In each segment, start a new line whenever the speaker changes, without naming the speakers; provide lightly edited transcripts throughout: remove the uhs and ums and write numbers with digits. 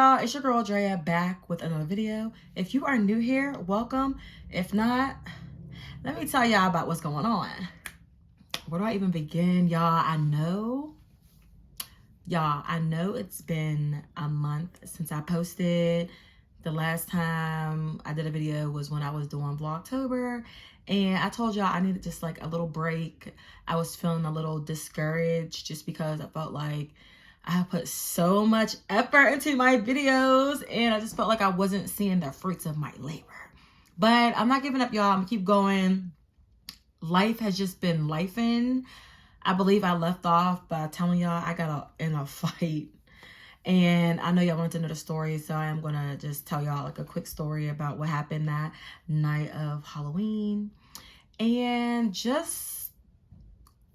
y'all, it's your girl Drea back with another video. If you are new here, welcome. If not, let me tell y'all about what's going on. Where do I even begin? Y'all, I know it's been a month since I posted. The last time I did a video was when I was doing Vlogtober, and I told y'all I needed just like a little break. I was feeling a little discouraged just because I felt like I have put so much effort into my videos and I just felt like I wasn't seeing the fruits of my labor. But I'm not giving up, y'all. I'm gonna keep going. Life has just been lifing. I believe I left off by telling y'all I got in a fight. And I know y'all wanted to know the story, so I am going to just tell y'all like a quick story about what happened that night of Halloween. And just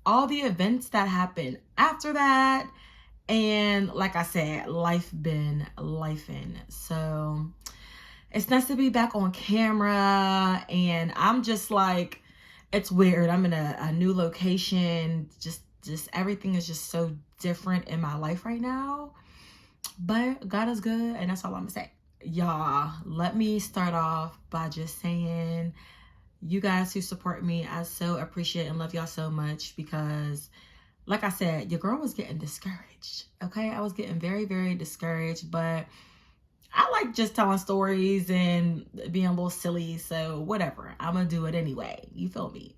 all the events that happened after that. And like I said, life been lifing. So it's nice to be back on camera. And I'm just like, it's weird. I'm in a new location. Just everything is just so different in my life right now. But God is good, and that's all I'm gonna say. Y'all, let me start off by just saying, you guys who support me, I so appreciate and love y'all so much, because like I said, your girl was getting discouraged. Okay, I was getting very, very discouraged, but I like just telling stories and being a little silly, so whatever, I'm gonna do it anyway. You feel me?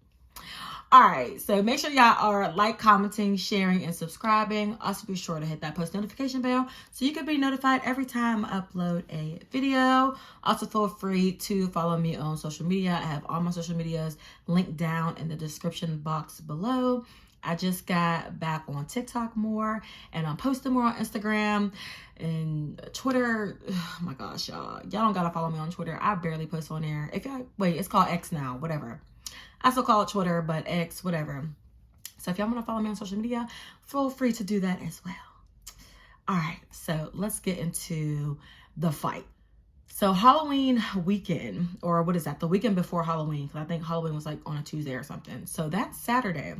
All right, so make sure y'all are like, commenting, sharing, and subscribing. Also be sure to hit that post notification bell so you can be notified every time I upload a video. Also feel free to follow me on social media. I have all my social medias linked down in the description box below. I just got back on TikTok more, and I'm posting more on Instagram and Twitter. Oh my gosh, y'all don't gotta follow me on Twitter. I barely post on there. If y'all wait, it's called X now, whatever. I still call it Twitter, but X, whatever. So if y'all want to follow me on social media, feel free to do that as well. All right, so let's get into the fight. So Halloween weekend, or what is that? The weekend before Halloween, because I think Halloween was like on a Tuesday or something. So that Saturday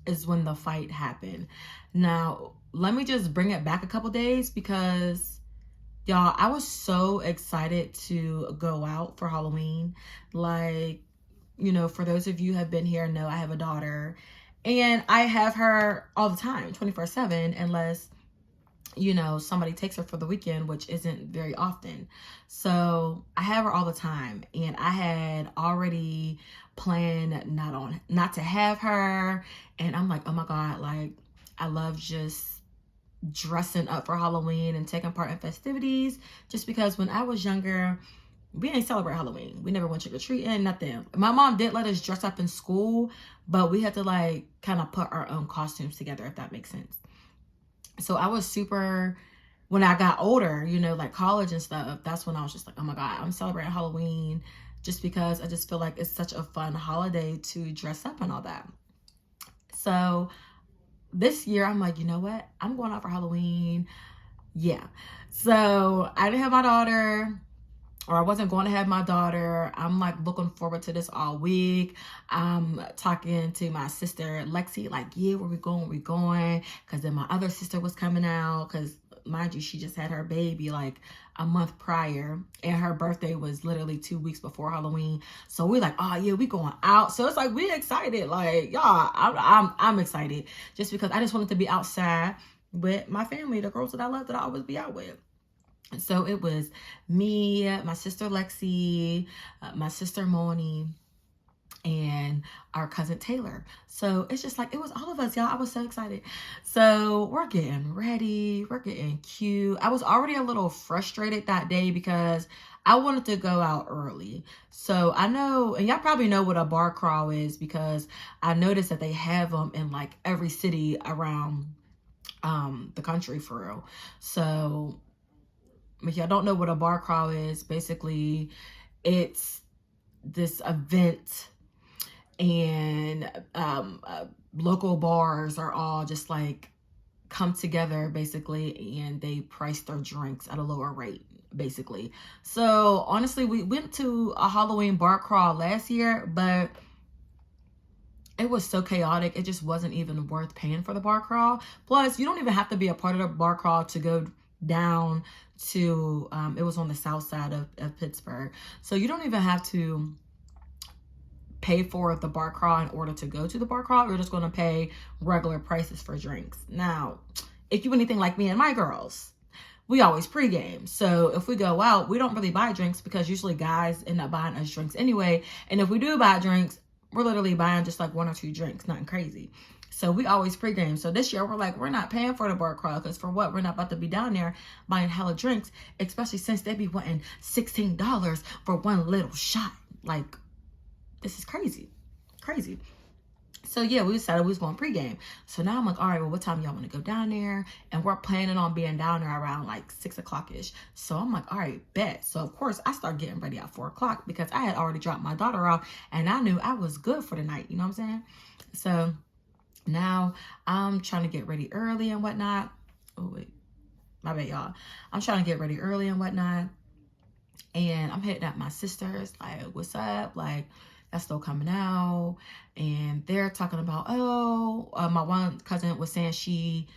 is when the fight happened. Now, let me just bring it back a couple days, because y'all, I was so excited to go out for Halloween. Like, you know, for those of you who have been here, know I have a daughter, and I have her all the time, 24/7, unless, you know, somebody takes her for the weekend, which isn't very often. So I have her all the time, and I had already planned not to have her. And I'm like, oh my God, like, I love just dressing up for Halloween and taking part in festivities, just because when I was younger, we didn't celebrate Halloween. We never went trick-or-treating, nothing. My mom did let us dress up in school, but we had to like kind of put our own costumes together, if that makes sense. So I was super, when I got older, you know, like college and stuff, that's when I was just like, oh my God, I'm celebrating Halloween, just because I just feel like it's such a fun holiday to dress up and all that. So this year I'm like, you know what? I'm going out for Halloween. Yeah. So I didn't have my daughter, or I wasn't going to have my daughter. I'm like looking forward to this all week. I'm talking to my sister Lexi, like, yeah, where we going? Because then my other sister was coming out, because mind you, she just had her baby like a month prior, and her birthday was literally 2 weeks before Halloween. So we're like, oh yeah, we going out. So it's like, we excited. Like, y'all, I'm excited, just because I just wanted to be outside with my family, the girls that I love, that I always be out with. So it was me, my sister Lexi, my sister Moldy, and our cousin Taylor. So it's just like, it was all of us, y'all. I was so excited. So we're getting ready. We're getting cute. I was already a little frustrated that day because I wanted to go out early. So I know, and y'all probably know what a bar crawl is, because I noticed that they have them in like every city around the country, for real. So if y'all don't know what a bar crawl is, basically it's this event, and local bars are all just like come together basically, and they price their drinks at a lower rate basically. So honestly, we went to a Halloween bar crawl last year, but it was so chaotic. It just wasn't even worth paying for the bar crawl. Plus, you don't even have to be a part of the bar crawl to go down to, it was on the south side of Pittsburgh. So you don't even have to pay for the bar crawl in order to go to the bar crawl. You're just going to pay regular prices for drinks. Now, if you anything like me and my girls, we always pregame. So if we go out, we don't really buy drinks because usually guys end up buying us drinks anyway. And if we do buy drinks, we're literally buying just like 1 or 2 drinks, nothing crazy. So we always pregame. So this year we're like, we're not paying for the bar crawl because for what? We're not about to be down there buying hella drinks, especially since they be wanting $16 for one little shot. Like, this is crazy. So yeah, we decided we was going pregame. So now I'm like, all right, well, what time y'all want to go down there? And we're planning on being down there around like 6 o'clock-ish. So I'm like, all right, bet. So of course I start getting ready at 4 o'clock because I had already dropped my daughter off and I knew I was good for the night. You know what I'm saying? So now I'm trying to get ready early and whatnot. Oh wait, my bad, y'all. I'm trying to get ready early and whatnot. And I'm hitting up my sisters like, what's up? Like, that's still coming out. And they're talking about, my one cousin was saying she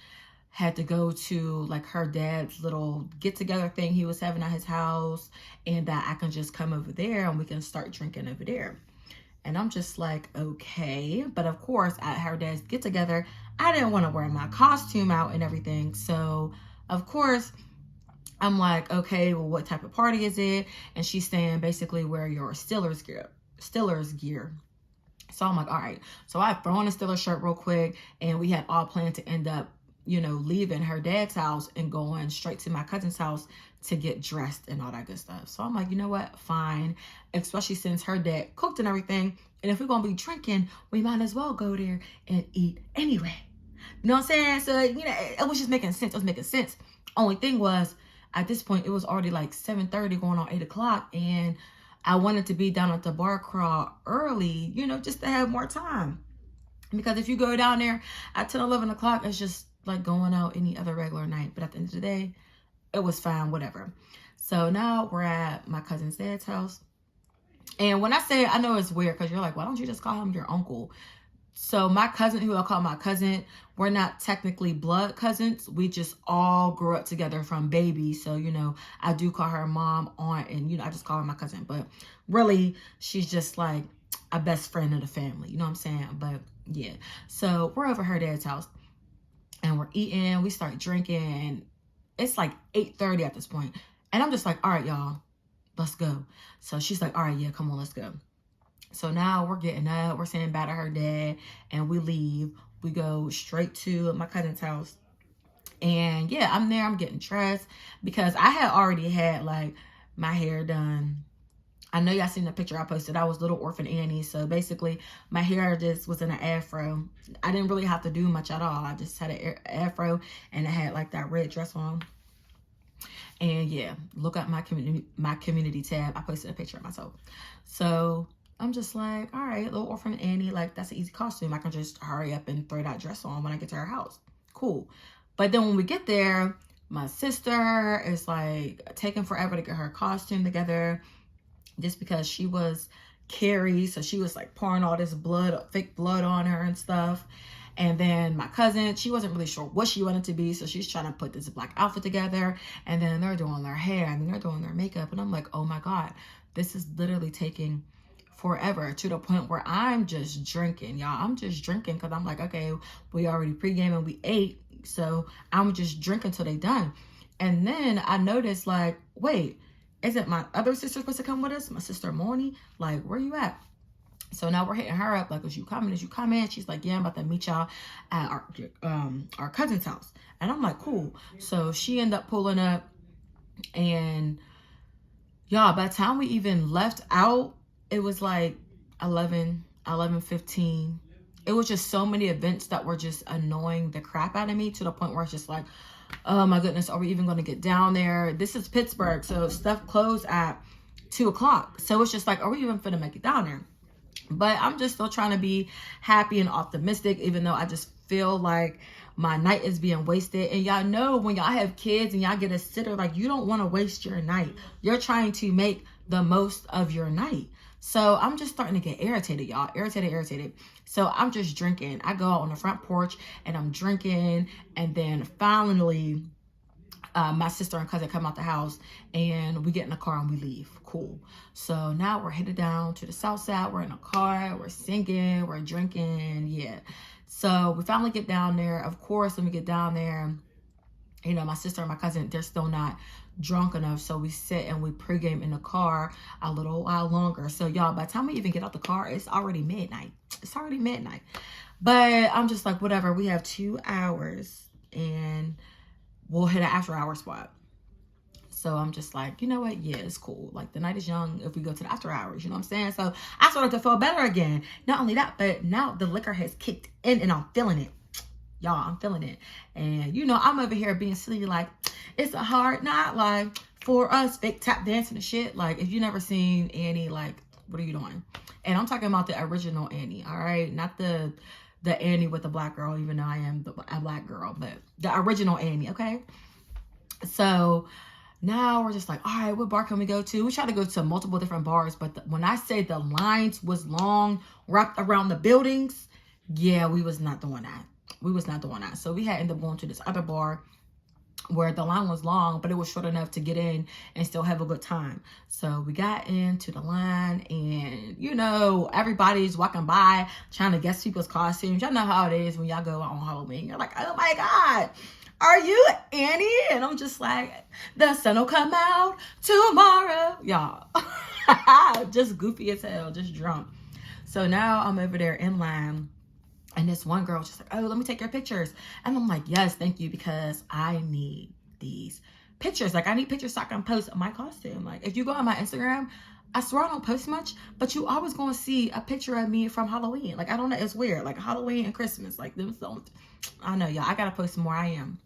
had to go to like her dad's little get together thing he was having at his house, and that I can just come over there and we can start drinking over there. And I'm just like, okay. But of course, at her dad's get together, I didn't want to wear my costume out and everything. So of course, I'm like, okay, well, what type of party is it? And she's saying basically wear your Steelers gear. So I'm like, all right. So I throw on a Steelers shirt real quick, and we had all planned to end up, leaving her dad's house and going straight to my cousin's house to get dressed and all that good stuff. So I'm like, you know what? Fine. Especially since her dad cooked and everything. And if we're going to be drinking, we might as well go there and eat anyway. You know what I'm saying? So, it was just making sense. It was making sense. Only thing was, at this point, it was already like 7:30 going on 8 o'clock. And I wanted to be down at the bar crawl early, just to have more time. Because if you go down there at 10, 11 o'clock, it's just like going out any other regular night. But at the end of the day, it was fine, whatever. So now we're at my cousin's dad's house. And when I say, I know it's weird because you're like, why don't you just call him your uncle? So my cousin, who I call my cousin, we're not technically blood cousins. We just all grew up together from baby. So, I do call her mom, aunt, and, I just call her my cousin. But really, she's just like a best friend of the family. You know what I'm saying? But yeah. So we're over her dad's house and we're eating. We start drinking. It's like 8:30 at this point. And I'm just like, all right, y'all, let's go. So she's like, all right, yeah, come on, let's go. So now we're getting up, we're saying bye to her dad, and we leave. We go straight to my cousin's house. And yeah, I'm there, I'm getting dressed because I had already had like my hair done. I know y'all seen the picture I posted. I was Little Orphan Annie. So basically my hair just was in an afro. I didn't really have to do much at all. I just had an afro and I had like that red dress on. And yeah, look at my community tab. I posted a picture of myself. So I'm just like, all right, Little Orphan Annie, like that's an easy costume. I can just hurry up and throw that dress on when I get to her house. Cool. But then when we get there, my sister is like taking forever to get her costume together just because she was Carrie. So she was like pouring all this fake blood on her and stuff. And then my cousin, she wasn't really sure what she wanted to be. So she's trying to put this black outfit together. And then they're doing their hair and then they're doing their makeup. And I'm like, oh my God, this is literally taking forever, to the point where I'm just drinking, y'all. I'm just drinking because I'm like, okay, we already pregame and we ate. So I'm just drinking till they done. And then I noticed like, wait, isn't my other sister supposed to come with us? My sister Moldy, like, where you at? So now we're hitting her up, like, is you coming? She's like, yeah, I'm about to meet y'all at our cousin's house. And I'm like, cool. So she ended up pulling up, and y'all, by the time we even left out, it was like 11:15. It was just so many events that were just annoying the crap out of me, to the point where it's just like, oh my goodness, are we even going to get down there? This is Pittsburgh, so stuff closed at 2 o'clock. So it's just like, are we even finna make it down there? But I'm just still trying to be happy and optimistic, even though I just feel like my night is being wasted. And y'all know when y'all have kids and y'all get a sitter, like, you don't want to waste your night. You're trying to make the most of your night. So I'm just starting to get irritated, y'all. Irritated. So I'm just drinking. I go out on the front porch and I'm drinking. And then finally, my sister and cousin come out the house, and we get in the car and we leave. Cool. So now we're headed down to the south side. We're in a car, we're singing, we're drinking. Yeah. So we finally get down there. Of course, when we get down there, you know, my sister and my cousin, they're still not drunk enough. So we sit and we pregame in the car a little while longer. So y'all, by the time we even get out the car, it's already midnight. It's already midnight. But I'm just like, whatever. We have 2 hours and we'll hit an after hour spot. So I'm just like, you know what? Yeah, it's cool. Like, the night is young if we go to the after hours, you know what I'm saying? So I started to feel better again. Not only that, but now the liquor has kicked in and I'm feeling it. Y'all, I'm feeling it. And, you know, I'm over here being silly like, it's a hard night, like, for us, fake tap dancing and shit. Like, if you never seen Annie, like, what are you doing? And I'm talking about the original Annie, all right? Not the Annie with the black girl, even though I am a black girl, but the original Annie, okay? So now we're just like, all right, what bar can we go to? We try to go to multiple different bars, but when I say the lines was long, wrapped around the buildings, yeah, we was not doing that. We was not doing that. So we had ended up going to this other bar where the line was long, but it was short enough to get in and still have a good time. So we got into the line and, you know, everybody's walking by trying to guess people's costumes. Y'all know how it is when y'all go out on Halloween. You're like, oh my God, are you Annie? And I'm just like, the sun will come out tomorrow. Y'all, just goofy as hell, just drunk. So now I'm over there in line. And this one girl just like, oh, let me take your pictures. And I'm like, yes, thank you, because I need these pictures. Like, I need pictures so I can post my costume. Like, if you go on my Instagram, I swear I don't post much, but you always going to see a picture of me from Halloween. Like, I don't know, it's weird. Like, Halloween and Christmas. Like, those don't, I know, y'all, I got to post more. I am.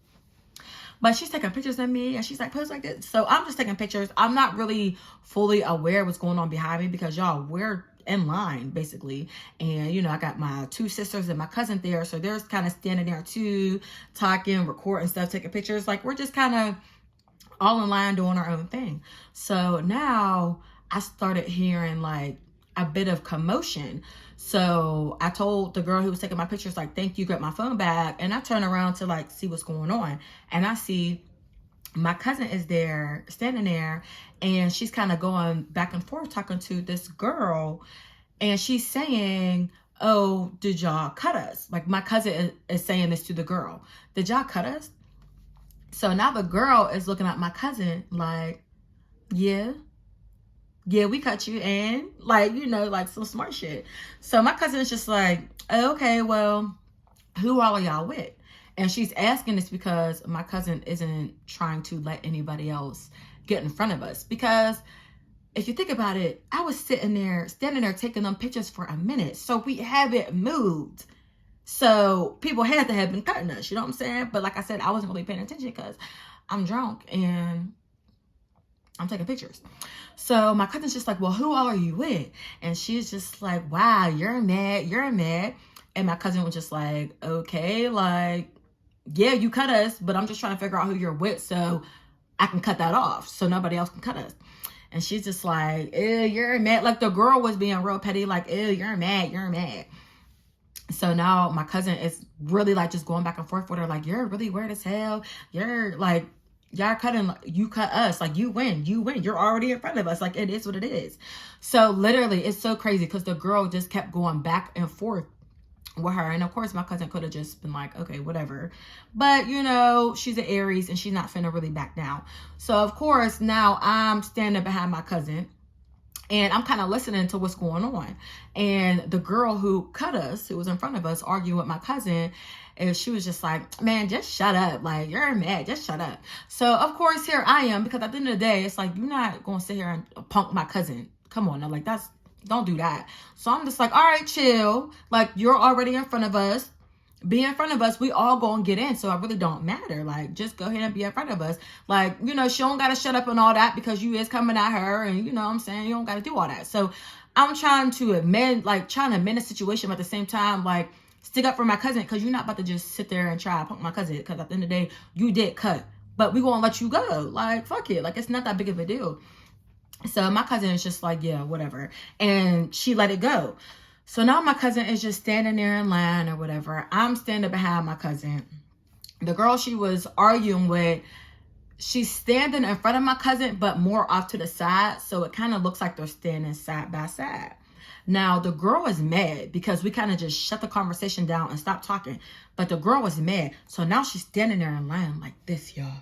But she's taking pictures of me and she's like, post like this. So I'm just taking pictures. I'm not really fully aware of what's going on behind me because, y'all, we're in line basically. And, you know, I got my 2 sisters and my cousin there. So they're kind of standing there too, talking, recording stuff, taking pictures. Like, we're just kind of all in line doing our own thing. So now I started hearing like a bit of commotion. So I told the girl who was taking my pictures, like, thank you, got my phone back. And I turn around to like see what's going on. And I see my cousin is there, standing there, and she's kind of going back and forth talking to this girl. And she's saying, oh, did y'all cut us? Like, my cousin is saying this to the girl. Did y'all cut us? So now the girl is looking at my cousin like, yeah, we cut you. And like, you know, like some smart shit. So my cousin is just like, okay, well, who all are y'all with? And she's asking this because my cousin isn't trying to let anybody else get in front of us. Because if you think about it, I was standing there taking them pictures for a minute. So we haven't moved. So people had to have been cutting us, you know what I'm saying? But like I said, I wasn't really paying attention because I'm drunk and I'm taking pictures. So my cousin's just like, well, who all are you with? And she's just like, wow, you're mad. And my cousin was just like, okay, like, yeah, you cut us, but I'm just trying to figure out who you're with so I can cut that off so nobody else can cut us. And she's just like, ew, you're mad. Like, the girl was being real petty, like, ew, you're mad. So now my cousin is really like just going back and forth with her, like, you're really weird as hell. You're like, y'all cutting, you cut us, like, you win, you're already in front of us, like, it is what it is. So literally, it's so crazy because the girl just kept going back and forth with her. And of course my cousin could have just been like, okay, whatever, but you know, she's an Aries and she's not finna really back down. So of course now I'm standing behind my cousin and I'm kind of listening to what's going on. And the girl who cut us, who was in front of us, arguing with my cousin, and she was just like, man, just shut up. Like, you're mad, just shut up. So of course here I am, because at the end of the day, it's like, you're not gonna sit here and punk my cousin. Come on now, like, don't do that. So I'm just like, all right, chill. Like, you're already in front of us. Be in front of us. We all gonna get in. So it really don't matter. Like, just go ahead and be in front of us. Like, you know, she don't gotta shut up and all that because you is coming at her. And you know what I'm saying? You don't gotta do all that. So I'm trying to amend the situation, but at the same time, like, stick up for my cousin, because you're not about to just sit there and try to punk my cousin, because at the end of the day, you did cut. But we gonna let you go. Like, fuck it. Like, it's not that big of a deal. So my cousin is just like, yeah, whatever. And she let it go. So now my cousin is just standing there in line or whatever. I'm standing behind my cousin. The girl she was arguing with she's standing in front of my cousin, but more off to the side. So it kind of looks like they're standing side by side. Now, the girl is mad because we kind of just shut the conversation down and stopped talking. But the girl was mad. So now she's standing there in line like this, y'all.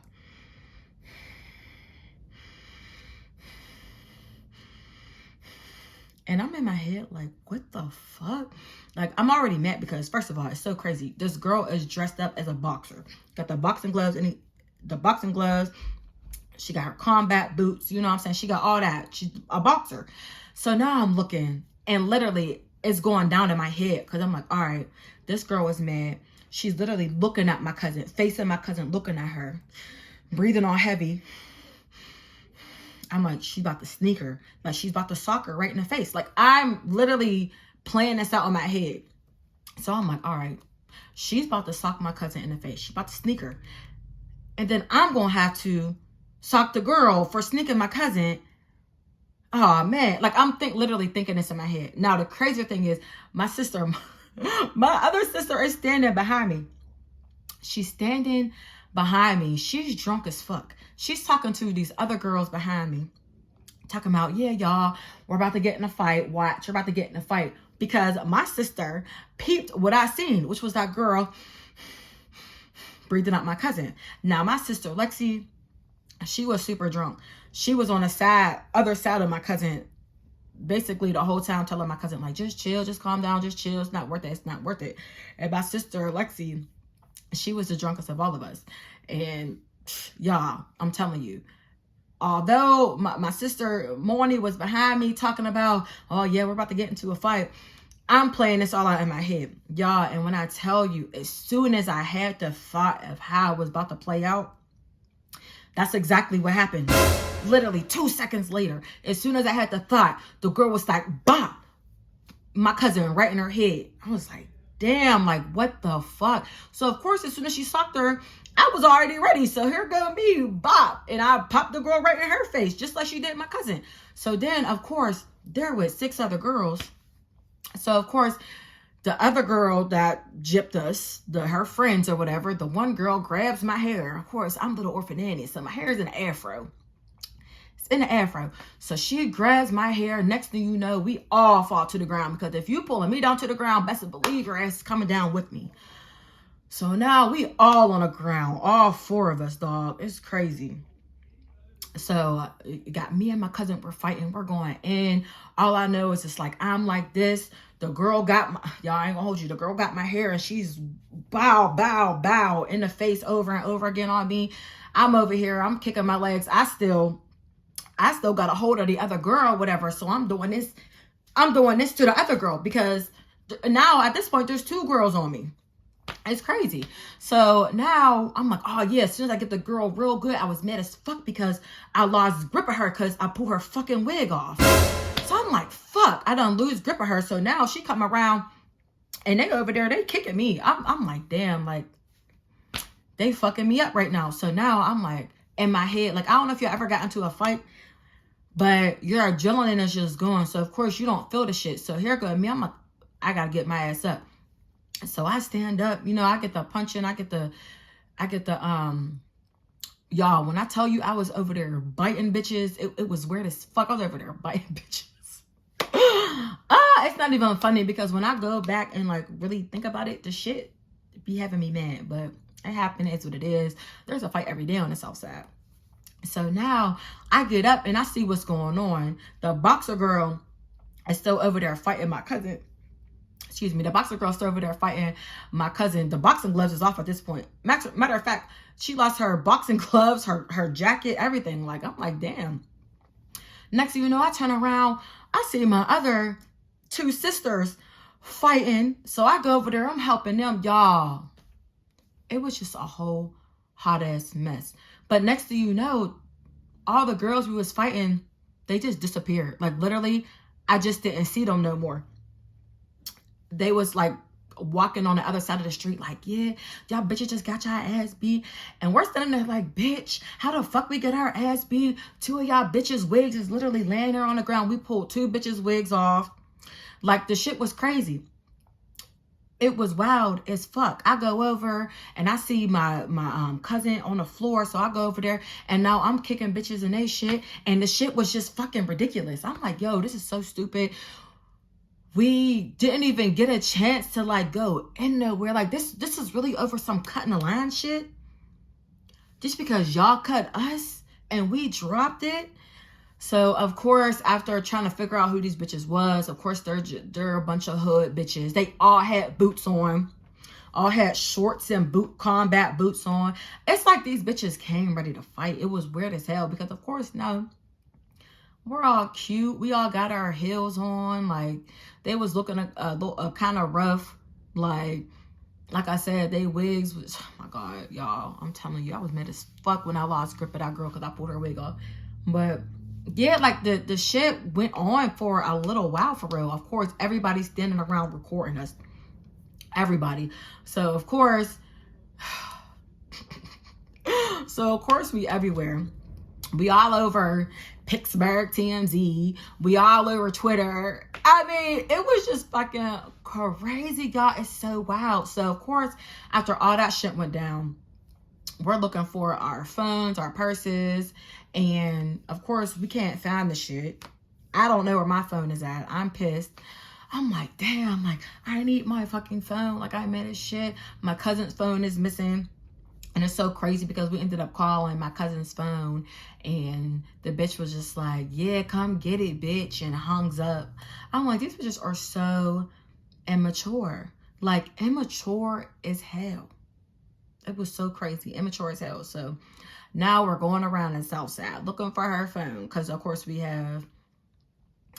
And I'm in my head like, what the fuck? Like, I'm already mad because, first of all, it's so crazy. This girl is dressed up as a boxer. Got the boxing gloves and the boxing gloves. She got her combat boots. You know what I'm saying? She got all that. She's a boxer. So now I'm looking, and literally it's going down in my head because I'm like, all right, this girl is mad. She's literally looking at my cousin, facing my cousin, looking at her, breathing all heavy. I'm like, she's about to sneak her. Like, she's about to sock her right in the face. Like, I'm literally playing this out in my head. So I'm like, all right, she's about to sock my cousin in the face. She's about to sneak her. And then I'm going to have to sock the girl for sneaking my cousin. Oh, man. Like, I'm literally thinking this in my head. Now, the crazier thing is, my sister, my other sister is standing behind me. She's standing behind me. She's drunk as fuck. She's talking to these other girls behind me. Talking about, yeah, y'all, we're about to get in a fight. Watch, we're about to get in a fight. Because my sister peeped what I seen, which was that girl breathing out my cousin. Now, my sister, Lexi, she was super drunk. She was on the other side of my cousin, basically the whole time telling my cousin, like, just chill, just calm down, just chill. It's not worth it. It's not worth it. And my sister, Lexi, she was the drunkest of all of us. And y'all, I'm telling you, although my sister Moldy was behind me talking about, oh yeah, we're about to get into a fight, I'm playing this all out in my head, y'all. And when I tell you, as soon as I had the thought of how it was about to play out, that's exactly what happened. Literally 2 seconds later, as soon as I had the thought, the girl was like, bop, my cousin right in her head. I was like, damn, like, what the fuck? So, of course, as soon as she socked her, I was already ready. So here go me, bop. And I popped the girl right in her face, just like she did my cousin. So then, of course, there was 6 other girls. So, of course, the other girl that gypped us, her friends or whatever, the one girl grabs my hair. Of course, I'm little orphan Annie, so my hair is in an afro. It's in an afro. So she grabs my hair. Next thing you know, we all fall to the ground. Because if you pulling me down to the ground, best believe your ass is coming down with me. So now we all on the ground. All 4 of us, dog. It's crazy. So it got me and my cousin, we're fighting. We're going in. All I know is it's like, I'm like this. The girl got my, y'all, I ain't gonna hold you. The girl got my hair and she's bow, bow, bow in the face over and over again on me. I'm over here. I'm kicking my legs. I still got a hold of the other girl, whatever. So I'm doing this to the other girl because now at this point, there's 2 girls on me. It's crazy. So now I'm like, oh yeah, as soon as I get the girl real good, I was mad as fuck because I lost grip of her because I pulled her fucking wig off. So I'm like, fuck, I done lose grip of her. So now she come around and they over there, they kicking me. I'm like, damn, like they fucking me up right now. So now I'm like in my head, like, I don't know if you ever got into a fight, but your adrenaline is just going. So of course you don't feel the shit. So here go me. I'm like, I gotta get my ass up. So I stand up, you know, I get the punching, I get the, y'all, when I tell you I was over there biting bitches, it was weird as fuck. I was over there biting bitches. It's not even funny because when I go back and like really think about it, the shit be having me mad, but it happened. It's what it is. There's a fight every day on the south side. So now I get up and I see what's going on. The boxer girl is still over there fighting my cousin. Excuse me, the boxer girl still over there fighting my cousin. The boxing gloves is off at this point. Matter of fact, she lost her boxing gloves, her jacket, everything. Like, I'm like, damn. Next thing you know, I turn around. I see my other 2 sisters fighting. So I go over there. I'm helping them. Y'all, it was just a whole hot-ass mess. But next thing you know, all the girls we was fighting, they just disappeared. Like, literally, I just didn't see them no more. They was like walking on the other side of the street like, yeah, y'all bitches just got y'all ass beat. And we're standing there like, bitch, how the fuck we get our ass beat? 2 of y'all bitches' wigs is literally laying there on the ground. We pulled 2 bitches' wigs off. Like, the shit was crazy. It was wild as fuck. I go over and I see my cousin on the floor. So I go over there and now I'm kicking bitches and they shit. And the shit was just fucking ridiculous. I'm like, yo, this is so stupid. We didn't even get a chance to like go in nowhere. Like this is really over some cutting the line shit. Just because y'all cut us and we dropped it. So, of course, after trying to figure out who these bitches was, of course, they're a bunch of hood bitches. They all had boots on, all had shorts and combat boots on. It's like these bitches came ready to fight. It was weird as hell because, of course, no, we're all cute. We all got our heels on. Like, they was looking a kind of rough. Like I said, they wigs was, oh my God, y'all. I'm telling you, I was mad as fuck when I lost grip of that girl because I pulled her wig off. But yeah, like the shit went on for a little while for real. Of course, everybody's standing around recording us. Everybody. So of course, we everywhere. We all over Pittsburgh TMZ. We all over Twitter. I mean, it was just fucking crazy, y'all. It's so wild. So of course, after all that shit went down, we're looking for our phones, our purses, and of course we can't find the shit. I don't know where my phone is at. I'm pissed. I'm like, damn, like I need my fucking phone. Like I made a shit. My cousin's phone is missing. And it's so crazy because we ended up calling my cousin's phone and the bitch was just like, yeah, come get it, bitch, and hungs up. I'm like, these bitches are so immature. Like immature as hell. It was so crazy, immature as hell. So now we're going around in Southside looking for her phone because, of course, we have,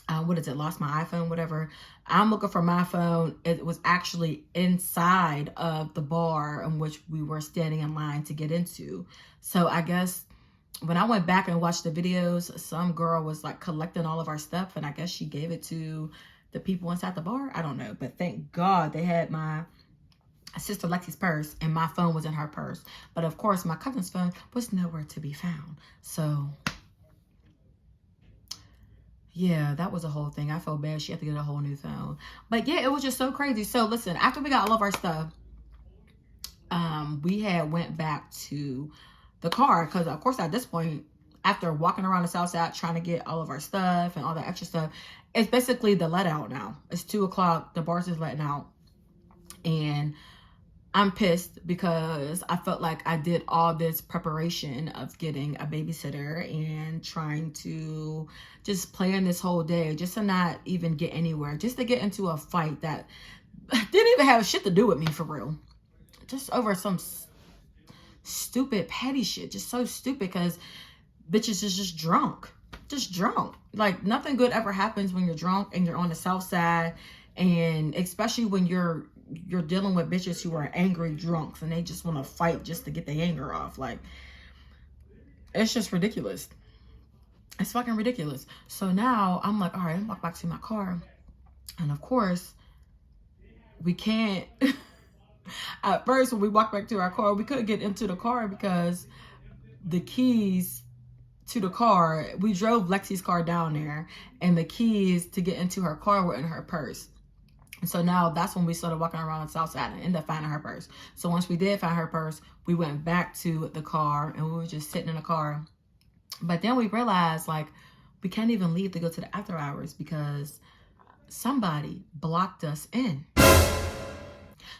lost my iPhone, whatever. I'm looking for my phone. It was actually inside of the bar in which we were standing in line to get into. So I guess when I went back and watched the videos, some girl was like collecting all of our stuff and I guess she gave it to the people inside the bar. I don't know, but thank God they had my sister Lexi's purse and my phone was in her purse. But of course, my cousin's phone was nowhere to be found. So yeah, that was a whole thing. I felt bad. She had to get a whole new phone. But yeah, it was just so crazy. So listen, after we got all of our stuff, we had went back to the car because of course at this point, after walking around the South Side trying to get all of our stuff and all that extra stuff, it's basically the let out now. It's 2 o'clock. The bars is letting out. And I'm pissed because I felt like I did all this preparation of getting a babysitter and trying to just plan this whole day just to not even get anywhere, just to get into a fight that didn't even have shit to do with me for real. Just over some stupid petty shit. Just so stupid because bitches is just drunk. Just drunk. Like nothing good ever happens when you're drunk and you're on the South Side, and especially when you're dealing with bitches who are angry drunks and they just want to fight just to get their anger off. Like, it's just ridiculous. It's fucking ridiculous. So now I'm like, all right, I'm walk back to my car. And of course, we can't. At first, when we walked back to our car, we couldn't get into the car because the keys to the car, we drove Lexi's car down there and the keys to get into her car were in her purse. And so now that's when we started walking around the South Side and ended up finding her purse. So once we did find her purse, we went back to the car and we were just sitting in the car. But then we realized like we can't even leave to go to the after hours because somebody blocked us in.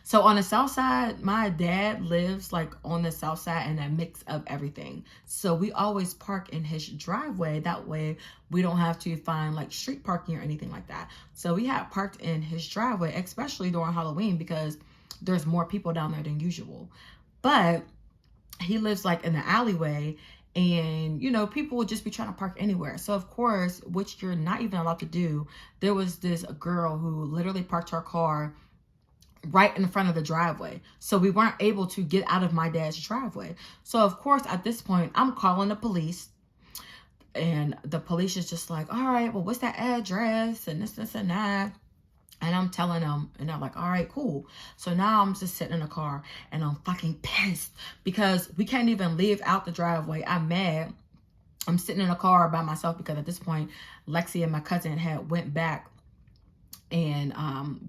So on the South Side, my dad lives like on the South Side in a mix of everything. So we always park in his driveway. That way we don't have to find like street parking or anything like that. So we had parked in his driveway, especially during Halloween because there's more people down there than usual. But he lives like in the alleyway and, you know, people would just be trying to park anywhere. So of course, which you're not even allowed to do, there was this girl who literally parked her car right in front of the driveway. So we weren't able to get out of my dad's driveway. So of course, at this point, I'm calling the police. And the police is just like, all right, well, what's that address? And this, and that. And I'm telling them, and they're like, all right, cool. So now I'm just sitting in the car and I'm fucking pissed because we can't even leave out the driveway. I'm mad. I'm sitting in a car by myself because at this point, Lexi and my cousin had went back and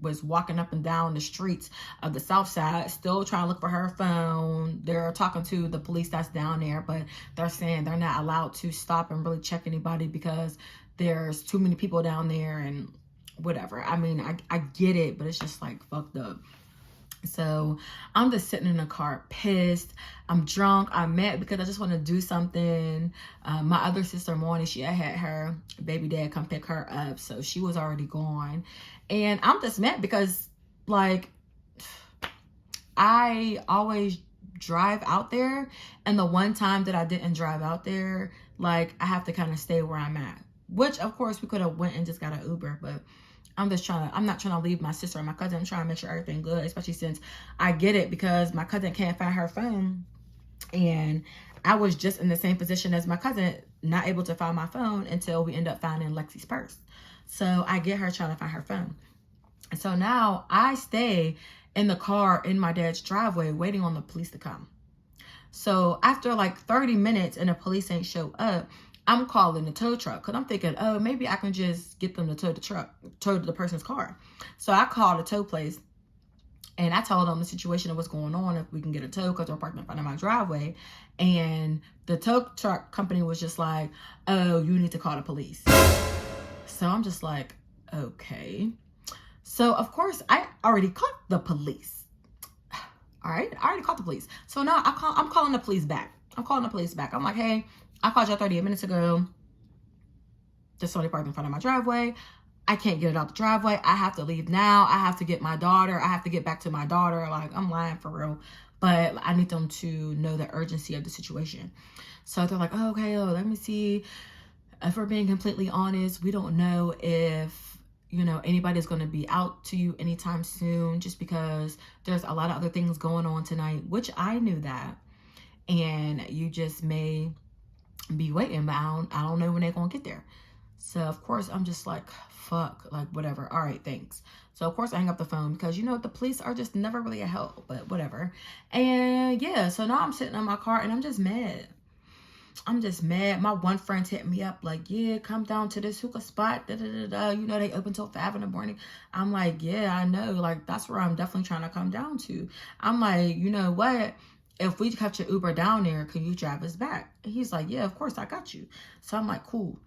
was walking up and down the streets of the south side, still trying to look for her phone. They're talking to the police that's down there, but they're saying they're not allowed to stop and really check anybody because there's too many people down there and whatever. I mean, I get it, but it's just like fucked up. So I'm just sitting in the car pissed. I'm drunk. I'm mad because I just want to do something. My other sister, Moldy, she had her baby dad come pick her up. So she was already gone. And I'm just mad because, like, I always drive out there. And the one time that I didn't drive out there, like, I have to kind of stay where I'm at. Which, of course, we could have went and just got an Uber, but I'm not trying to leave my sister or my cousin. I'm trying to make sure everything good, especially since I get it because my cousin can't find her phone. And I was just in the same position as my cousin, not able to find my phone until we end up finding Lexi's purse. So I get her trying to find her phone. And so now I stay in the car in my dad's driveway waiting on the police to come. So after like 30 minutes and the police ain't show up, I'm calling the tow truck because I'm thinking, oh, maybe I can just get them to tow the person's car. So I called the tow place and I told them the situation of what's going on, if we can get a tow because they're parked in front of my driveway. And the tow truck company was just like, oh, you need to call the police. So I'm just like, okay. So of course I already called the police. All right, I already called the police. So now I'm calling the police back. I'm like, hey, I called y'all 38 minutes ago. There's somebody parked in front of my driveway. I can't get it out the driveway. I have to leave now. I have to get my daughter. I have to get back to my daughter. Like, I'm lying for real. But I need them to know the urgency of the situation. So they're like, oh, okay, let me see. If we're being completely honest, we don't know if, you know, anybody's going to be out to you anytime soon, just because there's a lot of other things going on tonight, which I knew that. And you just may be waiting, but I don't know when they're gonna get there. So of course I'm just like, fuck, like whatever. All right, thanks. So of course I hang up the phone because, you know, the police are just never really a help, but whatever. And yeah, so now I'm sitting in my car and I'm just mad. My one friend hit me up like, yeah, come down to this hookah spot. You know, they open till 5 in the morning. I'm like, yeah, I know. Like, that's where I'm definitely trying to come down to. I'm like, you know what? If we catch an Uber down there, can you drive us back? And he's like, yeah, of course, I got you. So I'm like, cool.